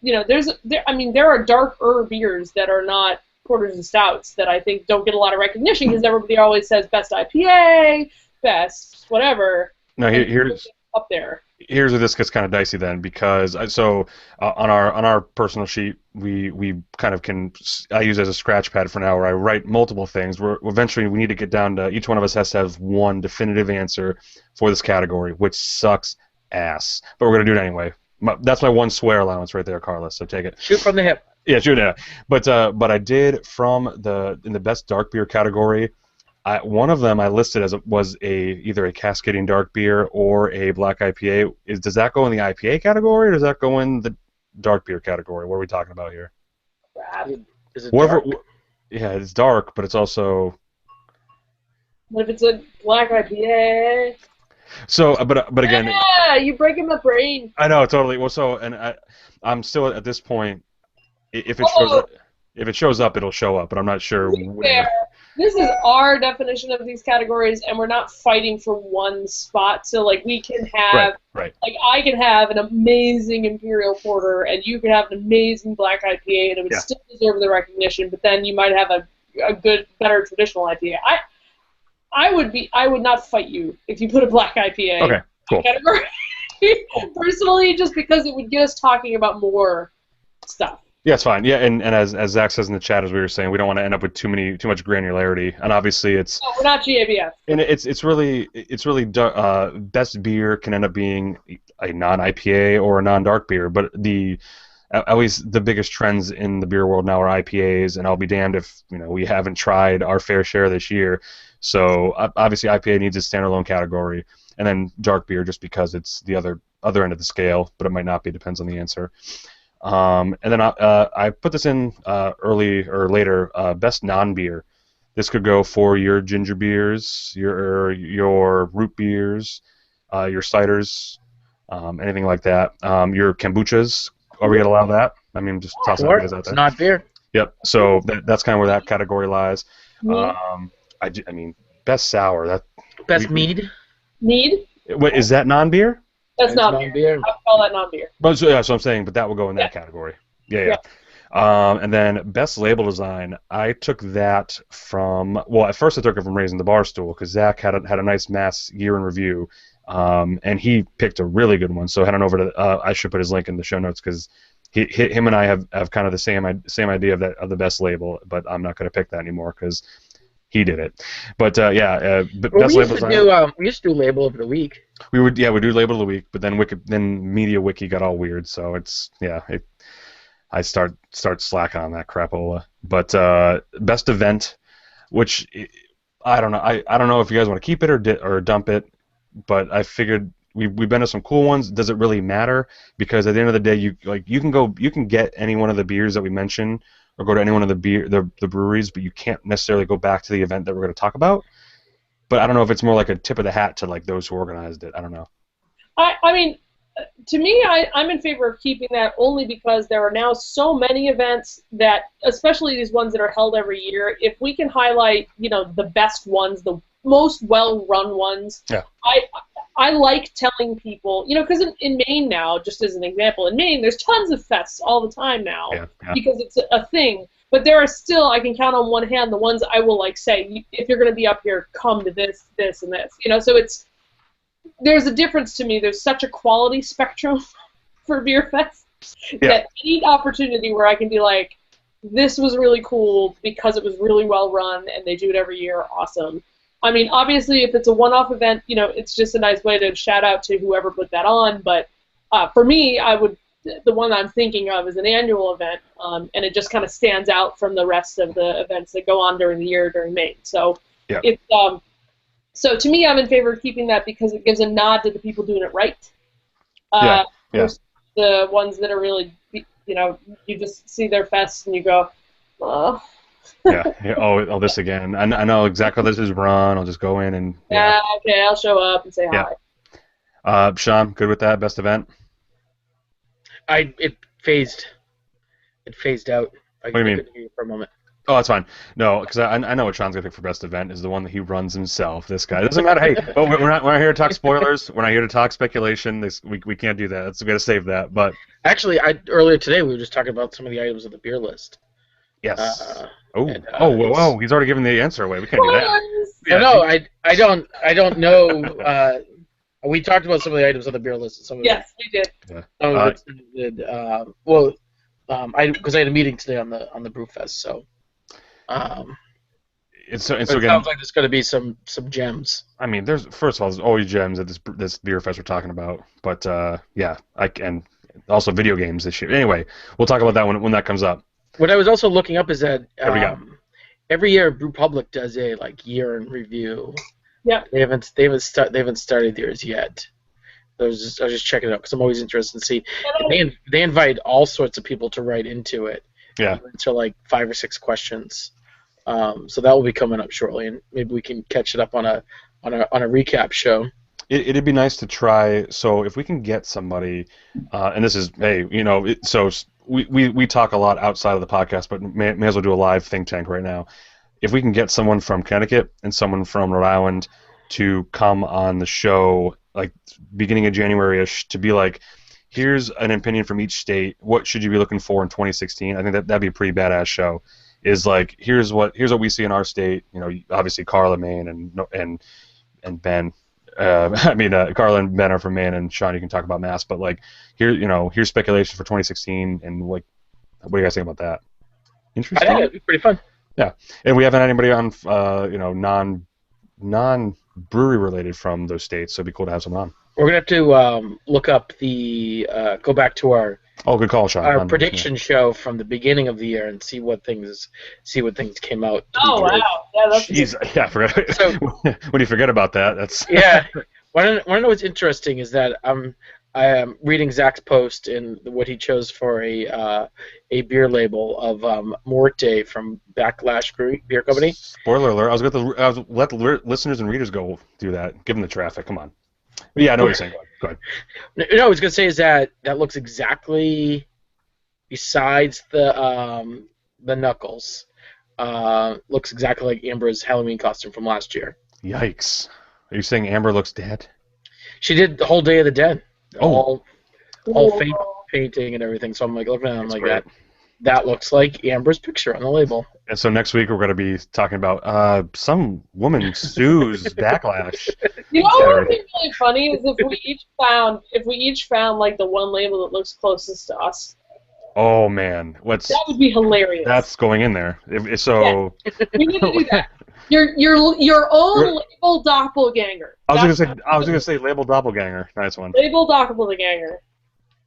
there are darker beers that are not porters and stouts that I think don't get a lot of recognition because everybody always says best IPA, best whatever. No, here's up there. Here's where this gets kind of dicey then, because on our personal sheet we kind of I use it as a scratch pad for now where I write multiple things. Eventually we need to get down to each one of us has to have one definitive answer for this category, which sucks ass, but we're gonna do it anyway. That's my one swear allowance right there, Carlos. So take it. Shoot from the hip. Yeah, shoot it. But I did in the best dark beer category. One of them I listed as either a cascading dark beer or a black IPA. Does that go in the IPA category or does that go in the dark beer category? What are we talking about here? Is it dark? Yeah, it's dark, but it's also. What if it's a black IPA? So, but again. Yeah, you're breaking my brain. I know, totally. Well, I'm still at this point. If it shows up, it'll show up, but I'm not sure. This is our definition of these categories, and we're not fighting for one spot. So, like, we can have, right. Like, I can have an amazing Imperial Porter, and you can have an amazing Black IPA, and it would still deserve the recognition. But then you might have a good, better traditional IPA. I would not fight you if you put a Black IPA. Okay, cool. Category. Personally, just because it would get us talking about more stuff. Yeah, it's fine. Yeah, and as Zach says in the chat, as we were saying, we don't want to end up with too much granularity, and obviously it's. No, we're not GABF. And it's really best beer can end up being a non-IPA or a non-dark beer, but at least the biggest trends in the beer world now are IPAs, and I'll be damned if we haven't tried our fair share this year. So obviously IPA needs a standalone category, and then dark beer just because it's the other end of the scale, but it might not be. Depends on the answer. And then I put this in early or later, best non-beer. This could go for your ginger beers, your root beers, your ciders, anything like that. Your kombuchas. Are we going to allow that? I mean, just tossing ideas out there. It's not beer. Yep. So that's kind of where that category lies. I mean, best sour. Best mead. Mead? What is that non-beer? That's not beer. I would call that non-beer. But so I'm saying, but that will go in that category. Yeah. And then best label design, I took that from. Well, at first I took it from Raising the Barstool because Zach had a nice mass year in review, and he picked a really good one. So head on over to. I should put his link in the show notes because him and I have kind of the same idea of the best label, but I'm not going to pick that anymore because he did it. But best label design. We used to do label of the week. We do label of the week, but then Media Wiki got all weird, so I start slacking on that crapola. But best event, which I don't know. I don't know if you guys want to keep it or dump it, but I figured we've been to some cool ones. Does it really matter? Because at the end of the day, you can get any one of the beers that we mention or go to any one of the breweries, but you can't necessarily go back to the event that we're going to talk about. But I don't know if it's more like a tip of the hat to like those who organized it. I don't know. I mean, to me, I'm in favor of keeping that only because there are now so many events that, especially these ones that are held every year, if we can highlight, the best ones, the most well-run ones. Yeah. I like telling people, because in Maine now, just as an example, in Maine there's tons of fests all the time now because it's a thing. But there are still, I can count on one hand the ones I will like say, if you're going to be up here, come to this, this, and this. So there's a difference to me. There's such a quality spectrum for Beer Fest that any opportunity where I can be like, this was really cool because it was really well run and they do it every year, awesome. I mean, obviously, if it's a one-off event, it's just a nice way to shout out to whoever put that on. But for me, the one I'm thinking of is an annual event, and it just kind of stands out from the rest of the events that go on during the year during Maine. So it's so to me, I'm in favor of keeping that because it gives a nod to the people doing it right. The ones that are really, you just see their fests and you go, oh. Oh, this again. I know exactly how this is run. I'll just go in and okay, I'll show up and say hi. Sean, good with that? Best event? It phased out. What do you mean? Hear you for a moment. Oh, that's fine. No, because I know what Sean's gonna pick for best event is the one that he runs himself. This guy. It doesn't matter. Hey, but we're not here to talk spoilers. We're not here to talk speculation. We can't do that. We got to save that. But actually, earlier today we were just talking about some of the items on the beer list. Yes. Whoa! He's already given the answer away. We can't do that. No, I don't know. We talked about some of the items on the beer list. Yes, we did. Yeah. Because I had a meeting today on the Brewfest, so. It sounds like there's going to be some gems. I mean, first of all, there's always gems at this beer fest we're talking about. But I can also video games this year. Anyway, we'll talk about that when that comes up. What I was also looking up is that every year Brew Public does a year in review. Yeah. They haven't started theirs yet. I was just checking it out because I'm always interested to see. They invite all sorts of people to write into it. Yeah. Answer 5 or 6 questions. So that will be coming up shortly, and maybe we can catch it up on a recap show. It'd be nice to try. So if we can get somebody, and this is so we talk a lot outside of the podcast, but may as well do a live think tank right now. If we can get someone from Connecticut and someone from Rhode Island to come on the show, beginning of January-ish, to be like, here's an opinion from each state. What should you be looking for in 2016? I think that'd be a pretty badass show. Is here's what we see in our state. Obviously Carla, Maine, and Ben. Carla and Ben are from Maine, and Sean, you can talk about Mass. But here's speculation for 2016, and what do you guys think about that? Interesting. I think it'd be pretty fun. Yeah, and we haven't had anybody on, non-brewery related from those states, so it'd be cool to have someone on. We're gonna have to look up go back to our good call, Sean. Our prediction show from the beginning of the year and see what things came out. Oh wow! Yeah, that's. Jeez, yeah, I forgot. So, when you forget about that, that's. Yeah, want to know what's interesting is that I am reading Zach's post and what he chose for a beer label of Morte from Backlash Beer Company. Spoiler alert! I was let the listeners and readers go do that. Give them the traffic. Come on. But yeah, I know what you're saying. Go ahead. No, I was gonna say is that looks exactly, besides the knuckles, looks exactly like Amber's Halloween costume from last year. Yikes! Are you saying Amber looks dead? She did the whole Day of the Dead. All fake painting and everything. So I'm looking at it that. That looks like Amber's picture on the label. And so next week we're going to be talking about some woman sues Backlash. What would be really funny is if we each found the one label that looks closest to us. Oh man, that would be hilarious. That's going in there. We need to do that. Your own label doppelganger. I was gonna say label doppelganger. Nice one. Label doppelganger.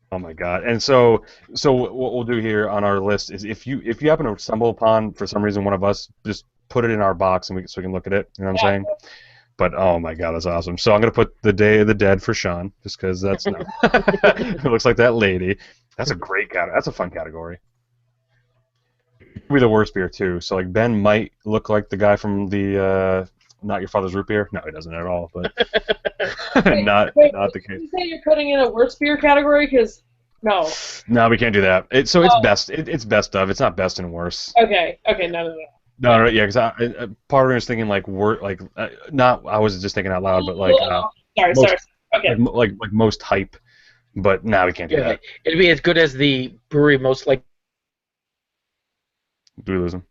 Oh my god! And so what we'll do here on our list is if you happen to stumble upon for some reason one of us, just put it in our box and so we can look at it. You know what I'm saying? But oh my god, that's awesome. So I'm gonna put the Day of the Dead for Sean, just because that's it looks like that lady. That's a great category. That's a fun category. Be the worst beer too. So Ben might look like the guy from the Not Your Father's Root Beer. No, he doesn't at all. But not the case. You say you're putting in a worst beer category? Because no. No, we can't do that. It's best. It's best of. It's not best and worse. Okay. No. No, yeah, because part of me was thinking not. I was just thinking out loud, but sorry. Okay. Like most hype, but now we can't do that. It'd be as good as the brewery most like. Do we lose him?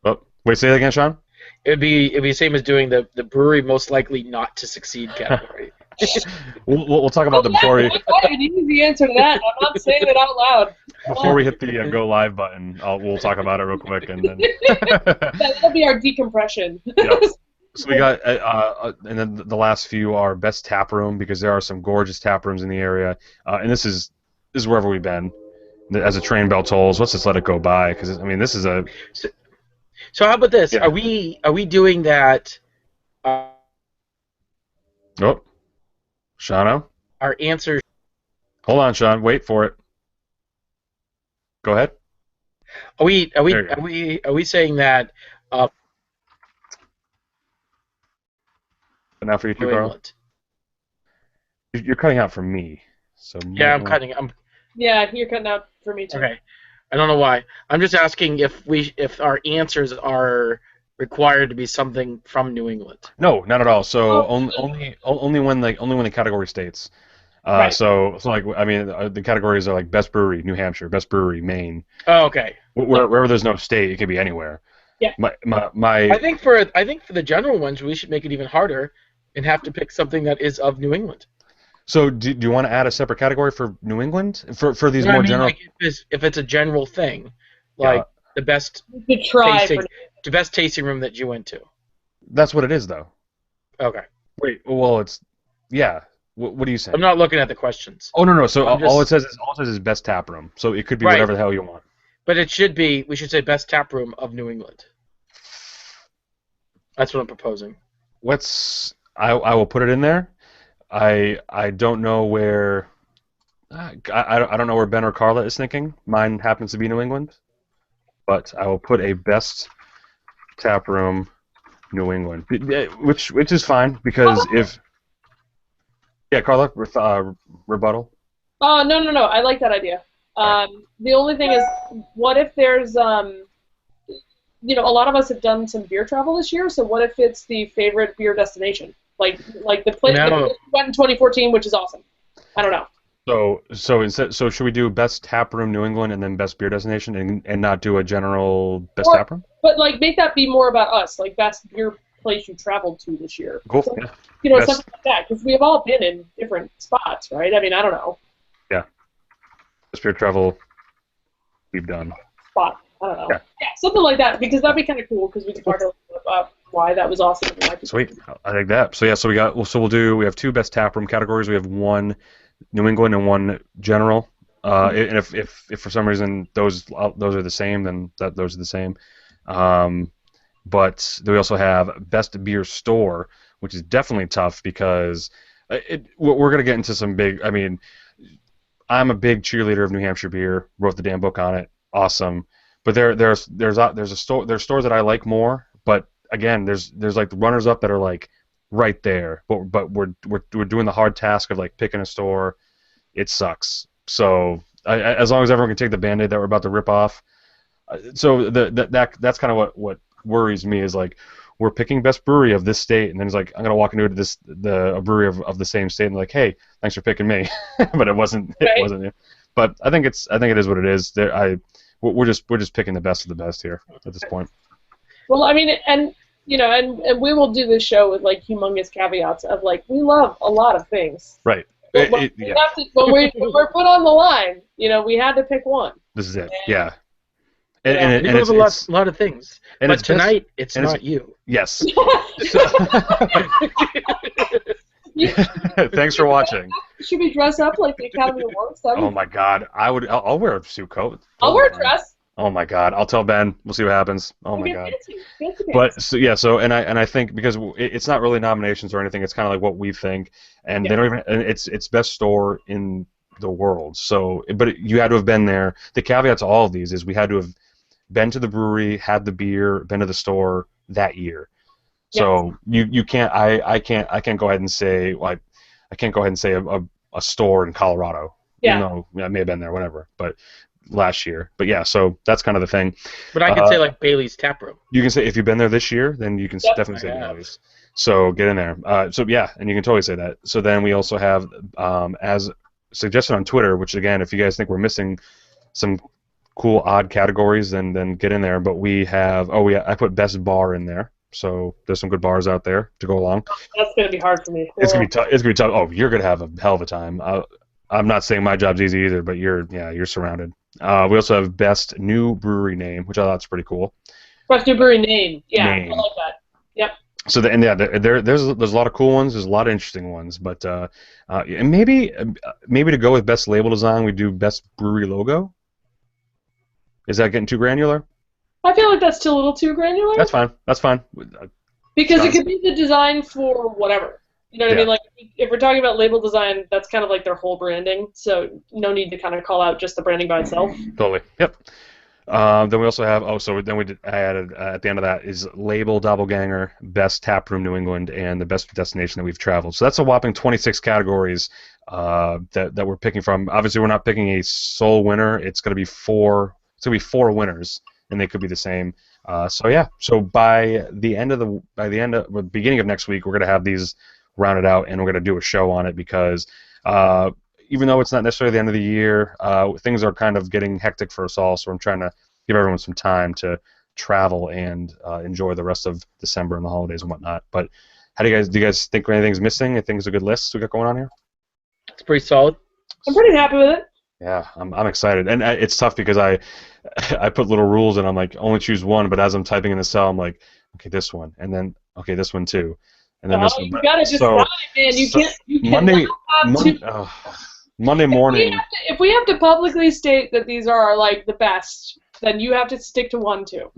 Oh, wait, say that again, Sean? It'd be the same as doing the brewery most likely not to succeed category. We'll talk about the before we I have an easy answer to that. I'm not saying it out loud. before we hit the go live button. We'll talk about it real quick, and then That'll be our decompression. Yep. So we got, and then the last few are best tap room, because there are some gorgeous tap rooms in the area, and this is wherever we've been. As a train bell tolls, let's just let it go by, because I mean this is a. So how about this? Yeah. Are we doing that? Oh, Shano. Our answers. Hold on, Sean. Wait for it. Go ahead. Are we There you go. saying that? But now for you, too, New Carl. England. You're cutting out for me. So Yeah, I'm cutting. Yeah, you're cutting out for me too. Okay. I don't know why. I'm just asking if our answers are required to be something from New England. No, not at all. So Oh. only when the category states. Right. So like I mean the categories are like best brewery New Hampshire, best brewery Maine. Oh, okay. Wherever there's no state, it could be anywhere. Yeah. My I think for the general ones, we should make it even harder and have to pick something that is of New England. So do you want to add a separate category for New England for these You know more what I mean? general? Like if it's a general thing, like the best We could try tasting, for the best tasting room that you went to. That's what it is, though. Okay. Wait, well, it's yeah. What are you saying? I'm not looking at the questions. Oh no. So I'm all it just- says is best tap room. So it could be Right. whatever the hell you want. But it should be, we should say best tap room of New England. That's what I'm proposing. I will put it in there. I don't know where. I don't know where Ben or Carla is thinking. Mine happens to be New England, but I will put a best tap room New England, which is fine because if Carla rebuttal. Oh, no. I like that idea. The only thing is, what if there's, a lot of us have done some beer travel this year, so what if it's the favorite beer destination? Like the place that we went in 2014, which is awesome. I don't know. So should we do best tap room New England and then best beer destination and not do a general best tap room? But like make that be more about us, like best beer place you traveled to this year. Cool. So, Yeah. Something like that, because we've all been in different spots, right? I mean, I don't know. Yeah. Best beer travel we've done. Spot. I don't know. Yeah, something like that, because that'd be kind of cool, because we can talk a little bit about why that was awesome. Sweet. I like that. So we have two best tap room categories. We have one New England and one general. And if for some reason those are the same, then those are the same. But we also have best beer store, which is definitely tough because we're gonna get into some big. I mean, I'm a big cheerleader of New Hampshire beer. Wrote the damn book on it. Awesome. But there's stores that I like more. But again, there's like runners up that are like right there. But we're doing the hard task of like picking a store. It sucks. So as long as everyone can take the Band-Aid that we're about to rip off. So that's kind of what worries me is like we're picking best brewery of this state, and then it's like I'm gonna walk into a brewery of the same state and like, hey, thanks for picking me, but it wasn't you. But I think it is what it is. We're just picking the best of the best here at this point. Well, I mean, and we will do this show with like humongous caveats of like we love a lot of things. Right. When we're put on the line, we had to pick one. This is it. And, yeah. And we love a lot of things. And but tonight, it's not you. Yes. Thanks for watching. Should we dress up like the Academy Awards? Oh my God, I'll wear a suit coat. I'll wear a dress. Oh my God, I'll tell Ben. We'll see what happens. Oh my God. Fancy. But I think because it's not really nominations or anything, it's kind of like what we think, and they don't even. And it's best store in the world. So, but you had to have been there. The caveat to all of these is we had to have been to the brewery, had the beer, been to the store that year. So you can't. I can't go ahead and say like I can't go ahead and say a store in Colorado. Yeah. Even though I may have been there, whatever. But last year. But yeah, so that's kind of the thing. But I could say like Bailey's Tap Room. You can say if you've been there this year, then you can definitely say Bailey's. So get in there. So yeah, and you can totally say that. So then we also have as suggested on Twitter, which again, if you guys think we're missing some cool odd categories, then get in there. But we have I put best bar in there. So there's some good bars out there to go along. That's gonna be hard for me. It's gonna be tough. It's gonna be tough. Oh, you're gonna have a hell of a time. I'm not saying my job's easy either, but you're surrounded. We also have best new brewery name, which I thought's pretty cool. Best new brewery name. Yeah, Name. I like that. Yep. So there's a lot of cool ones. There's a lot of interesting ones, but and maybe to go with best label design, we do best brewery logo. Is that getting too granular? I feel like that's still a little too granular. That's fine. Because it could be the design for whatever. You know what I mean? Like, if we're talking about label design, that's kind of like their whole branding, so no need to kind of call out just the branding by itself. Totally. Yep. Then we also have, I added at the end of that is label doppelganger, best tap room New England, and the best destination that we've traveled. So that's a whopping 26 categories that we're picking from. Obviously, we're not picking a sole winner. It's going to be four. It's going to be four winners, and they could be the same. So by the beginning of next week, we're going to have these rounded out, and we're going to do a show on it because even though it's not necessarily the end of the year, things are kind of getting hectic for us all, so I'm trying to give everyone some time to travel and enjoy the rest of December and the holidays and whatnot. But do you guys think anything's missing? I think it's a good list we got going on here. It's pretty solid. I'm pretty happy with it. Yeah, I'm excited, and it's tough because I put little rules and I'm like only choose one, but as I'm typing in the cell, I'm like, okay, this one, and then okay, this one too, and then this one. You gotta decide, man. You can't. Monday morning. If we have to publicly state that these are like the best, then you have to stick to one too.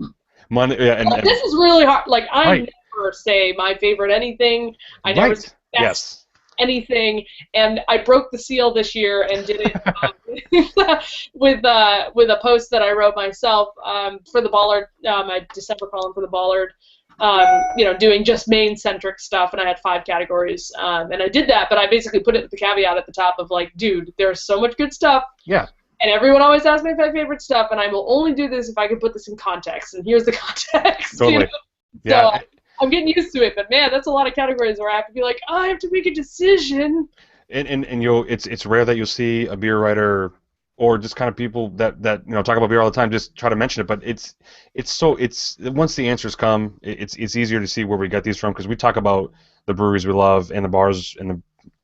Monday, yeah, and this is really hard. Like I never say my favorite anything. I never say best anything, and I broke the seal this year and did it with a post that I wrote myself for the Ballard, my December column for the Ballard. Doing just Maine-centric stuff, and I had 5 categories, and I did that, but I basically put it with the caveat at the top of like, dude, there's so much good stuff. Yeah. And everyone always asks me my favorite stuff, and I will only do this if I can put this in context, and here's the context. Totally. Yeah. So I'm getting used to it, but man, that's a lot of categories where I have to be like, oh, I have to make a decision. And it's rare that you'll see a beer writer or just kind of people that talk about beer all the time just try to mention it, but it's once the answers come, it's easier to see where we get these from because we talk about the breweries we love and the bars and the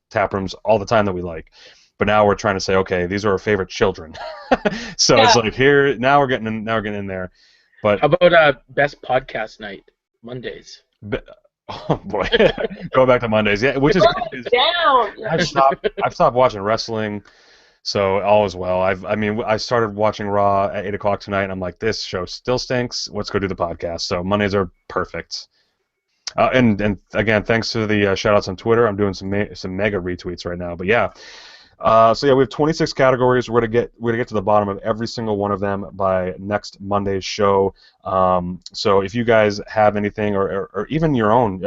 tap rooms all the time that we like. But now we're trying to say, okay, these are our favorite children. So it's like now we're getting in there. But how about best podcast night Mondays? Oh boy, go back to Mondays. Yeah, which is down. I've stopped watching wrestling, so all is well. I started watching Raw at 8:00 tonight, and I'm like, this show still stinks. Let's go do the podcast. So Mondays are perfect. And again, thanks to the shout outs on Twitter. I'm doing some mega retweets right now. But yeah. We have 26 categories. We're gonna get to the bottom of every single one of them by next Monday's show. So if you guys have anything, or even your own,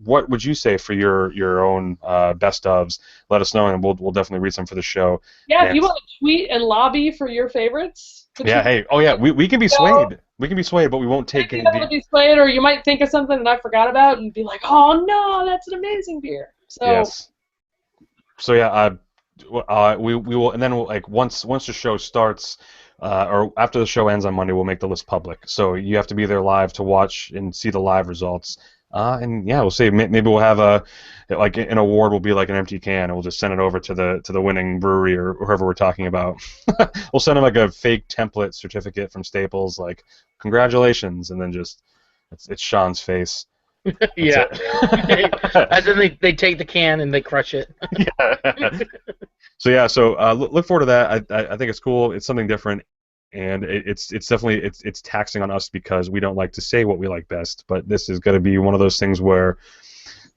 what would you say for your own best ofs? Let us know, and we'll definitely read some for the show. Yeah, if you want to tweet and lobby for your favorites. Yeah. Hey. Oh yeah. We can be swayed. We can be swayed, but we won't take any. You be swayed, or you might think of something that I forgot about and be like, oh no, that's an amazing beer. So. Yes. So yeah. We will, and then once the show starts, or after the show ends on Monday, we'll make the list public. So you have to be there live to watch and see the live results. And yeah, we'll see. Maybe we'll have an award will be like an empty can, and we'll just send it over to the winning brewery or whoever we're talking about. We'll send them like a fake template certificate from Staples, like congratulations, and then just it's Sean's face. Yeah. As in they take the can and they crush it. Yeah. So look forward to that. I think it's cool. It's something different, and it's definitely it's taxing on us because we don't like to say what we like best. But this is going to be one of those things where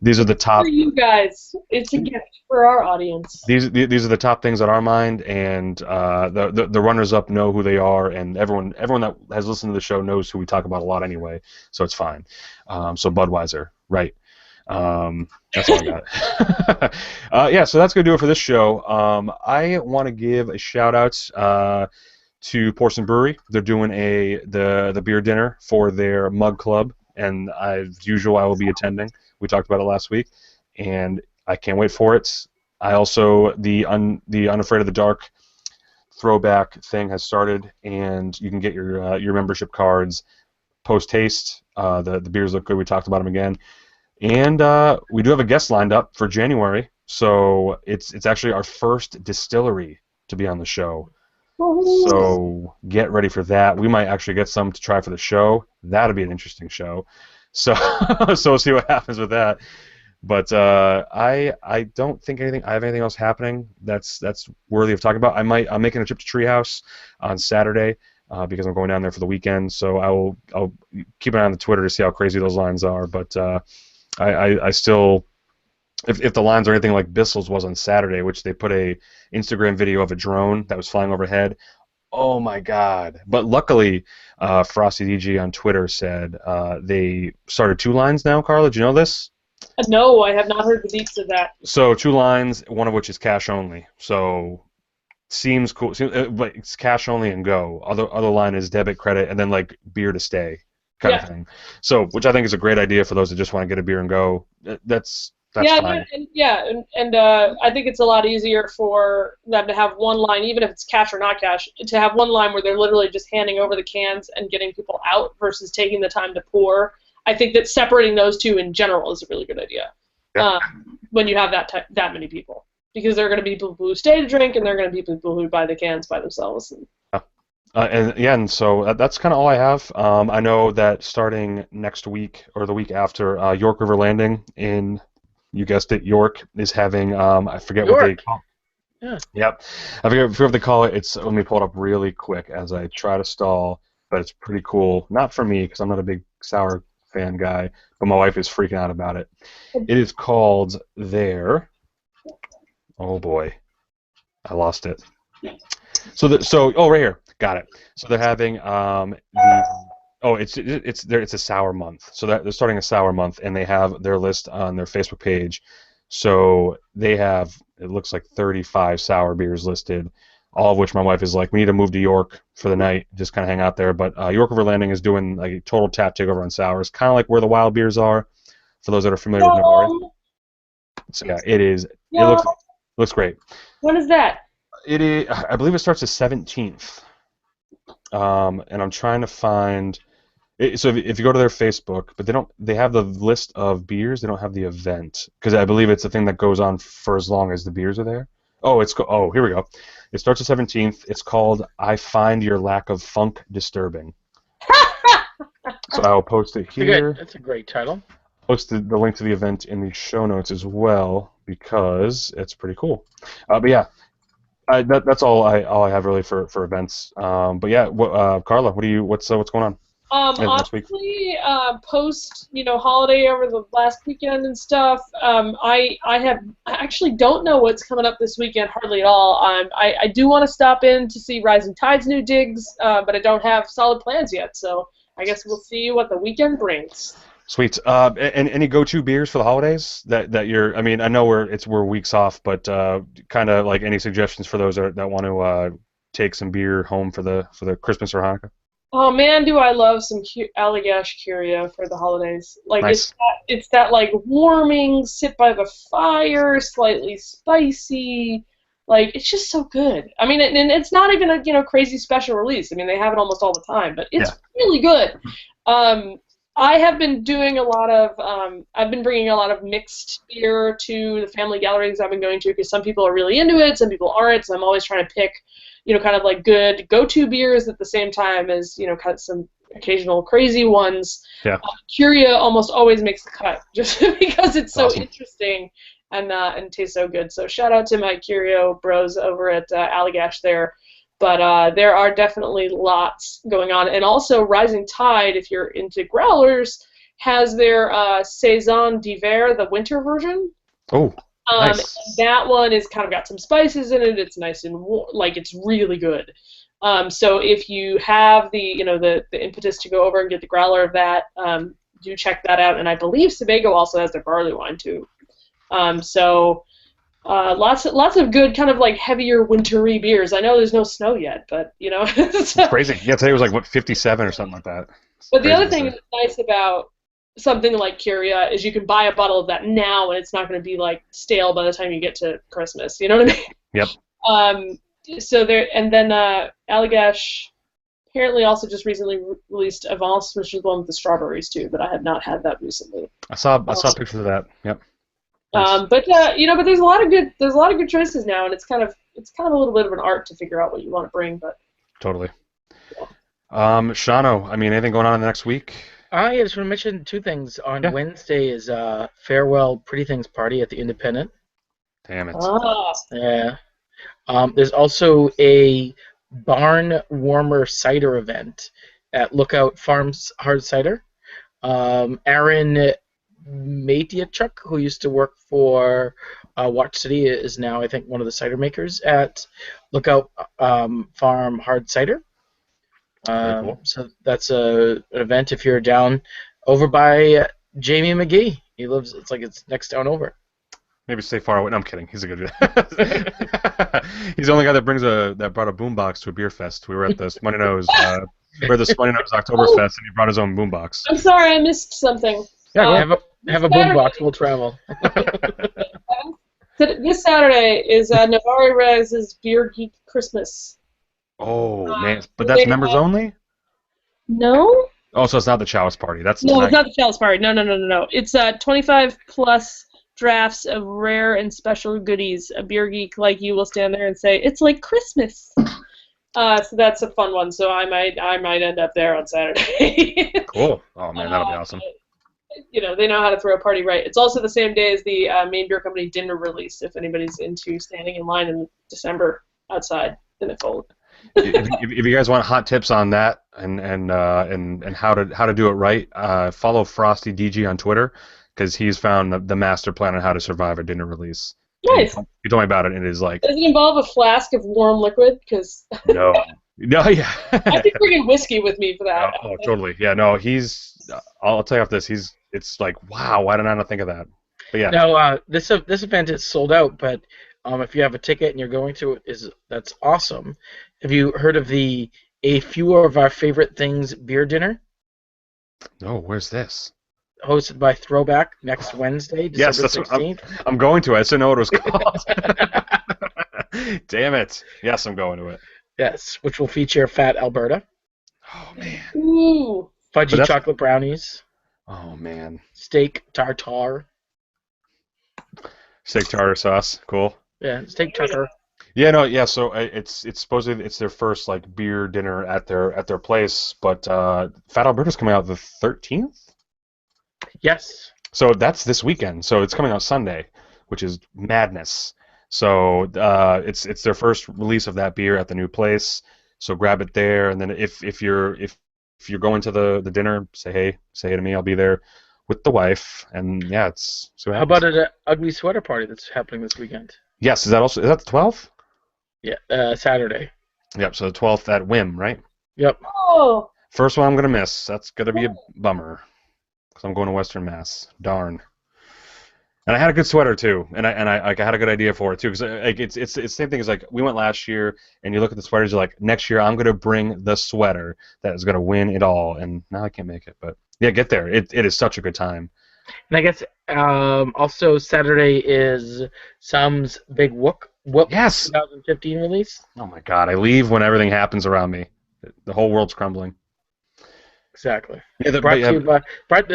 these are the top. For you guys, it's a gift for our audience. These are the top things on our mind, and the runners up know who they are, and everyone that has listened to the show knows who we talk about a lot anyway, so it's fine. So Budweiser, right? That's all I got. So that's gonna do it for this show. I want to give a shout out to Porson Brewery. They're doing the beer dinner for their mug club, and as usual, I will be attending. We talked about it last week, and I can't wait for it. I also the Unafraid of the Dark throwback thing has started, and you can get your membership cards post haste. The beers look good. We talked about them again, and we do have a guest lined up for January. So it's actually our first distillery to be on the show. So get ready for that. We might actually get some to try for the show. That'll be an interesting show. So so we'll see what happens with that. But I don't think I have anything else happening that's worthy of talking about. I'm making a trip to Treehouse on Saturday because I'm going down there for the weekend. So I'll keep an eye on the Twitter to see how crazy those lines are. But I still, if the lines are anything like Bissell's was on Saturday, which they put a Instagram video of a drone that was flying overhead. Oh my God! But luckily, Frosty DG on Twitter said they started 2 lines now. Carla, did you know this? No, I have not heard the deets of that. So 2 lines, one of which is cash only. So seems cool. But it's cash only and go. Other line is debit, credit, and then like beer to stay kind of thing. So which I think is a great idea for those that just want to get a beer and go. That's fine. And I think it's a lot easier for them to have one line, even if it's cash or not cash, to have one line where they're literally just handing over the cans and getting people out versus taking the time to pour. I think that separating those two in general is a really good idea when you have that many people, because there are going to be people who stay to drink and there are going to be people who buy the cans by themselves. And so that's kind of all I have. I know that starting next week or the week after, York River Landing in, you guessed it, York is having, I forget what they call it. Yeah. Yep. I forget what they call it. Let me pull it up really quick as I try to stall, but it's pretty cool. Not for me, because I'm not a big sour fan guy, but my wife is freaking out about it. It is called oh boy, I lost it. So right here, got it. So they're having it's a sour month. So they're starting a sour month, and they have their list on their Facebook page. So they have, it looks like 35 sour beers listed, all of which my wife is like, we need to move to York for the night, just kind of hang out there. But York River Landing is doing like a total tap takeover on sours, kind of like where the wild beers are, for those that are familiar with Navarre. So yeah, it is. Yeah. It looks great. When is that? It is. I believe it starts the 17th. And I'm trying to find. So if you go to their Facebook, but they have the list of beers. They don't have the event, because I believe it's a thing that goes on for as long as the beers are there. Here we go. It starts the 17th. It's called "I Find Your Lack of Funk Disturbing." So I'll post it here. That's a great title. Posted the link to the event in the show notes as well, because it's pretty cool. But yeah, that's all I have really for events. But yeah, Carla, what's going on? Honestly, post holiday over the last weekend and stuff. I actually don't know what's coming up this weekend hardly at all. I do want to stop in to see Rising Tide's new digs, but I don't have solid plans yet. So I guess we'll see what the weekend brings. Sweet. And any go-to beers for the holidays that you're? I mean, I know we're weeks off, but kind of like any suggestions for those that want to take some beer home for the Christmas or Hanukkah? Oh man, do I love some Allagash Curia for the holidays. Like, nice. It's that like warming, sit by the fire, slightly spicy. Like, it's just so good. I mean, and it's not even a crazy special release. I mean, they have it almost all the time, but it's really good. I have been doing I've been bringing a lot of mixed beer to the family gatherings I've been going to, because some people are really into it, some people aren't. So I'm always trying to pick, kind of like good go-to beers at the same time as, kind of some occasional crazy ones. Yeah. Curia almost always makes the cut, just because it's so awesome. Interesting and tastes so good. So shout out to my Curio bros over at Allagash there. But there are definitely lots going on. And also Rising Tide, if you're into growlers, has their Saison d'Hiver, the winter version. Oh, nice. That one is kind of got some spices in it. It's nice and like, it's really good. So if you have the impetus to go over and get the growler of that, do check that out. And I believe Sebago also has their barley wine too. Lots of good kind of like heavier wintry beers. I know there's no snow yet, but It's crazy. Yeah, today was like 57 or something like that. But the other thing that's nice about something like Curia is you can buy a bottle of that now, and it's not going to be like stale by the time you get to Christmas. You know what I mean? Yep. so there, and then Allagash apparently also just recently released Avance, which is the one with the strawberries too, but I have not had that recently. I saw pictures of that. Yep. Nice. But there's a lot of good choices now, and it's kind of a little bit of an art to figure out what you want to bring, but Totally. Shano, I mean, anything going on in the next week? I just want to mention two things. On Wednesday is farewell Pretty Things party at the Independent. Damn it. Yeah. There's also a barn warmer cider event at Lookout Farms Hard Cider. Aaron Matiachuk, who used to work for Watch City, is now, I think, one of the cider makers at Lookout Farm Hard Cider. Cool. So that's an event if you're down over by Jamie McGee. He lives, it's like it's next town over. Maybe stay far away. No, I'm kidding. He's a good guy. He's the only guy that brought a boombox to a beer fest. We were at the Smoney Nose, Oktoberfest, and he brought his own boombox. I'm sorry, I missed something. Yeah, have a boombox. We'll travel. This Saturday is Navarre Rez's Beer Geek Christmas. Oh man, but that's members only? No. Oh, so it's not the Chalice Party. That's no, tonight. It's not the Chalice Party. No. It's 25 plus drafts of rare and special goodies. A beer geek like you will stand there and say, "It's like Christmas." So that's a fun one. So I might end up there on Saturday. Cool. Oh man, that'll be awesome. They know how to throw a party right. It's also the same day as the Maine Beer Company dinner release. If anybody's into standing in line in December outside in the cold. if you guys want hot tips on that and how to do it right, follow Frosty DG on Twitter because he's found the master plan on how to survive a dinner release. Nice. You told me about it, and it is like. Does it involve a flask of warm liquid? Because no, yeah. I could bring whiskey with me for that. Oh, totally. Yeah, no, he's. I'll tell you off this. It's like, wow, why did I not think of that? But yeah. No, this event is sold out, but if you have a ticket and you're going to it, that's awesome. Have you heard of a few of our favorite things beer dinner? No, where's this? Hosted by Throwback next Wednesday, December 16th. I'm going to it. I just didn't know what it was called. Damn it. Yes, I'm going to it. Yes, which will feature Fat Alberta. Oh, man. Ooh. Fudgy chocolate brownies. Oh, man. Steak tartare. Steak tartar sauce. Cool. Yeah, steak tartare. Yeah, no, yeah. So it's supposedly it's their first like beer dinner at their place, but Fat Alberta's coming out the 13th. Yes. So that's this weekend. So it's coming out Sunday, which is madness. So it's their first release of that beer at the new place. So grab it there, and then if you're going to the dinner, say hey to me. I'll be there with the wife, and yeah, it's so. How about an ugly sweater party that's happening this weekend? Yes, is that the 12th? Yeah, Saturday. Yep. So the 12th at Whim, right? Yep. Oh. First one I'm gonna miss. That's gonna be a bummer. Because I'm going to Western Mass. Darn. And I had a good sweater too, and I had a good idea for it too. Because like it's the same thing as like we went last year, and you look at the sweaters, you're like, next year I'm gonna bring the sweater that is gonna win it all. And now I can't make it, but yeah, get there. It is such a good time. And I guess also Saturday is Sam's Big Whoop. Yes. 2015 release. Oh my God! I leave when everything happens around me. The whole world's crumbling. Exactly. Yeah,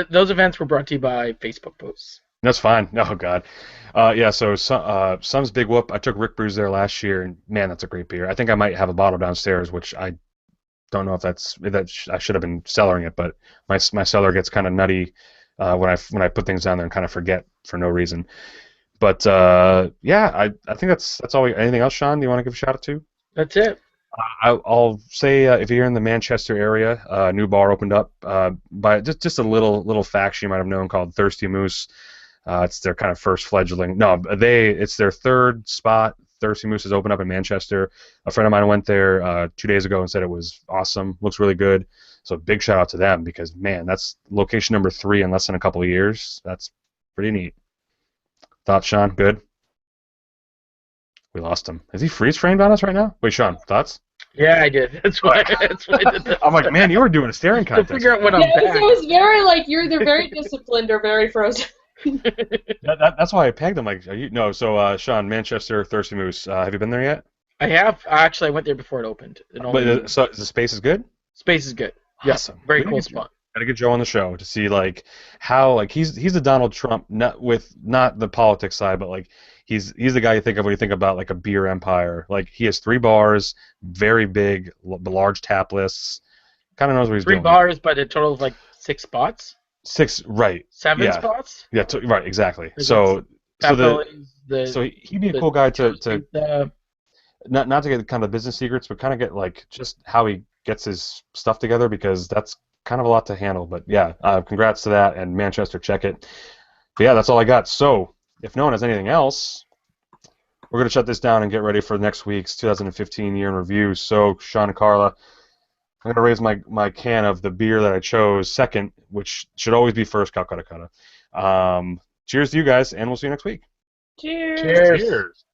those events were brought to you by Facebook posts. That's fine. Oh God. Yeah. So Sam's Big Whoop. I took Rick Brews there last year, and man, that's a great beer. I think I might have a bottle downstairs, which I don't know if I should have been cellaring it, but my cellar gets kind of nutty when I put things down there and kind of forget for no reason. But yeah, I think that's all. Anything else, Sean? Do you want to give a shout out to? That's it. I'll say if you're in the Manchester area, a new bar opened up by just a little faction you might have known called Thirsty Moose. It's their kind of first fledgling. No, it's their third spot. Thirsty Moose has opened up in Manchester. A friend of mine went there 2 days ago and said it was awesome. Looks really good. So big shout out to them because man, that's location number 3 in less than a couple of years. That's pretty neat. Thoughts, Sean? Good? We lost him. Is he freeze framed on us right now? Wait, Sean, thoughts? Yeah, I did. That's why I did that. I'm like, man, you were doing a staring contest. To figure out when I'm back. It was very like you're either very disciplined or very frozen. That's why I pegged him. Like, So Sean, Manchester, Thirsty Moose. Have you been there yet? I have. Actually, I went there before it opened. But so the space is good. Space is good. Awesome. Yeah, very cool spot. Gotta get Joe on the show to see like how like he's the Donald Trump, not the politics side, but like he's the guy you think of when you think about like a beer empire. Like he has 3 bars, very big, large tap lists. Kind of knows what he's doing. 3 bars, but a total of like 6 spots. 6, right? 7 spots. Yeah, right, exactly. So he'd be a cool guy to not to get kind of business secrets, but kind of get like just how he gets his stuff together, because that's kind of a lot to handle. But yeah, congrats to that, and Manchester, check it. But yeah, that's all I got. So if no one has anything else, we're going to shut this down and get ready for next week's 2015 year in review. So Sean and Carla, I'm going to raise my can of the beer that I chose second, which should always be first, Calcutta Cutta. Cheers to you guys, and we'll see you next week. Cheers. Cheers.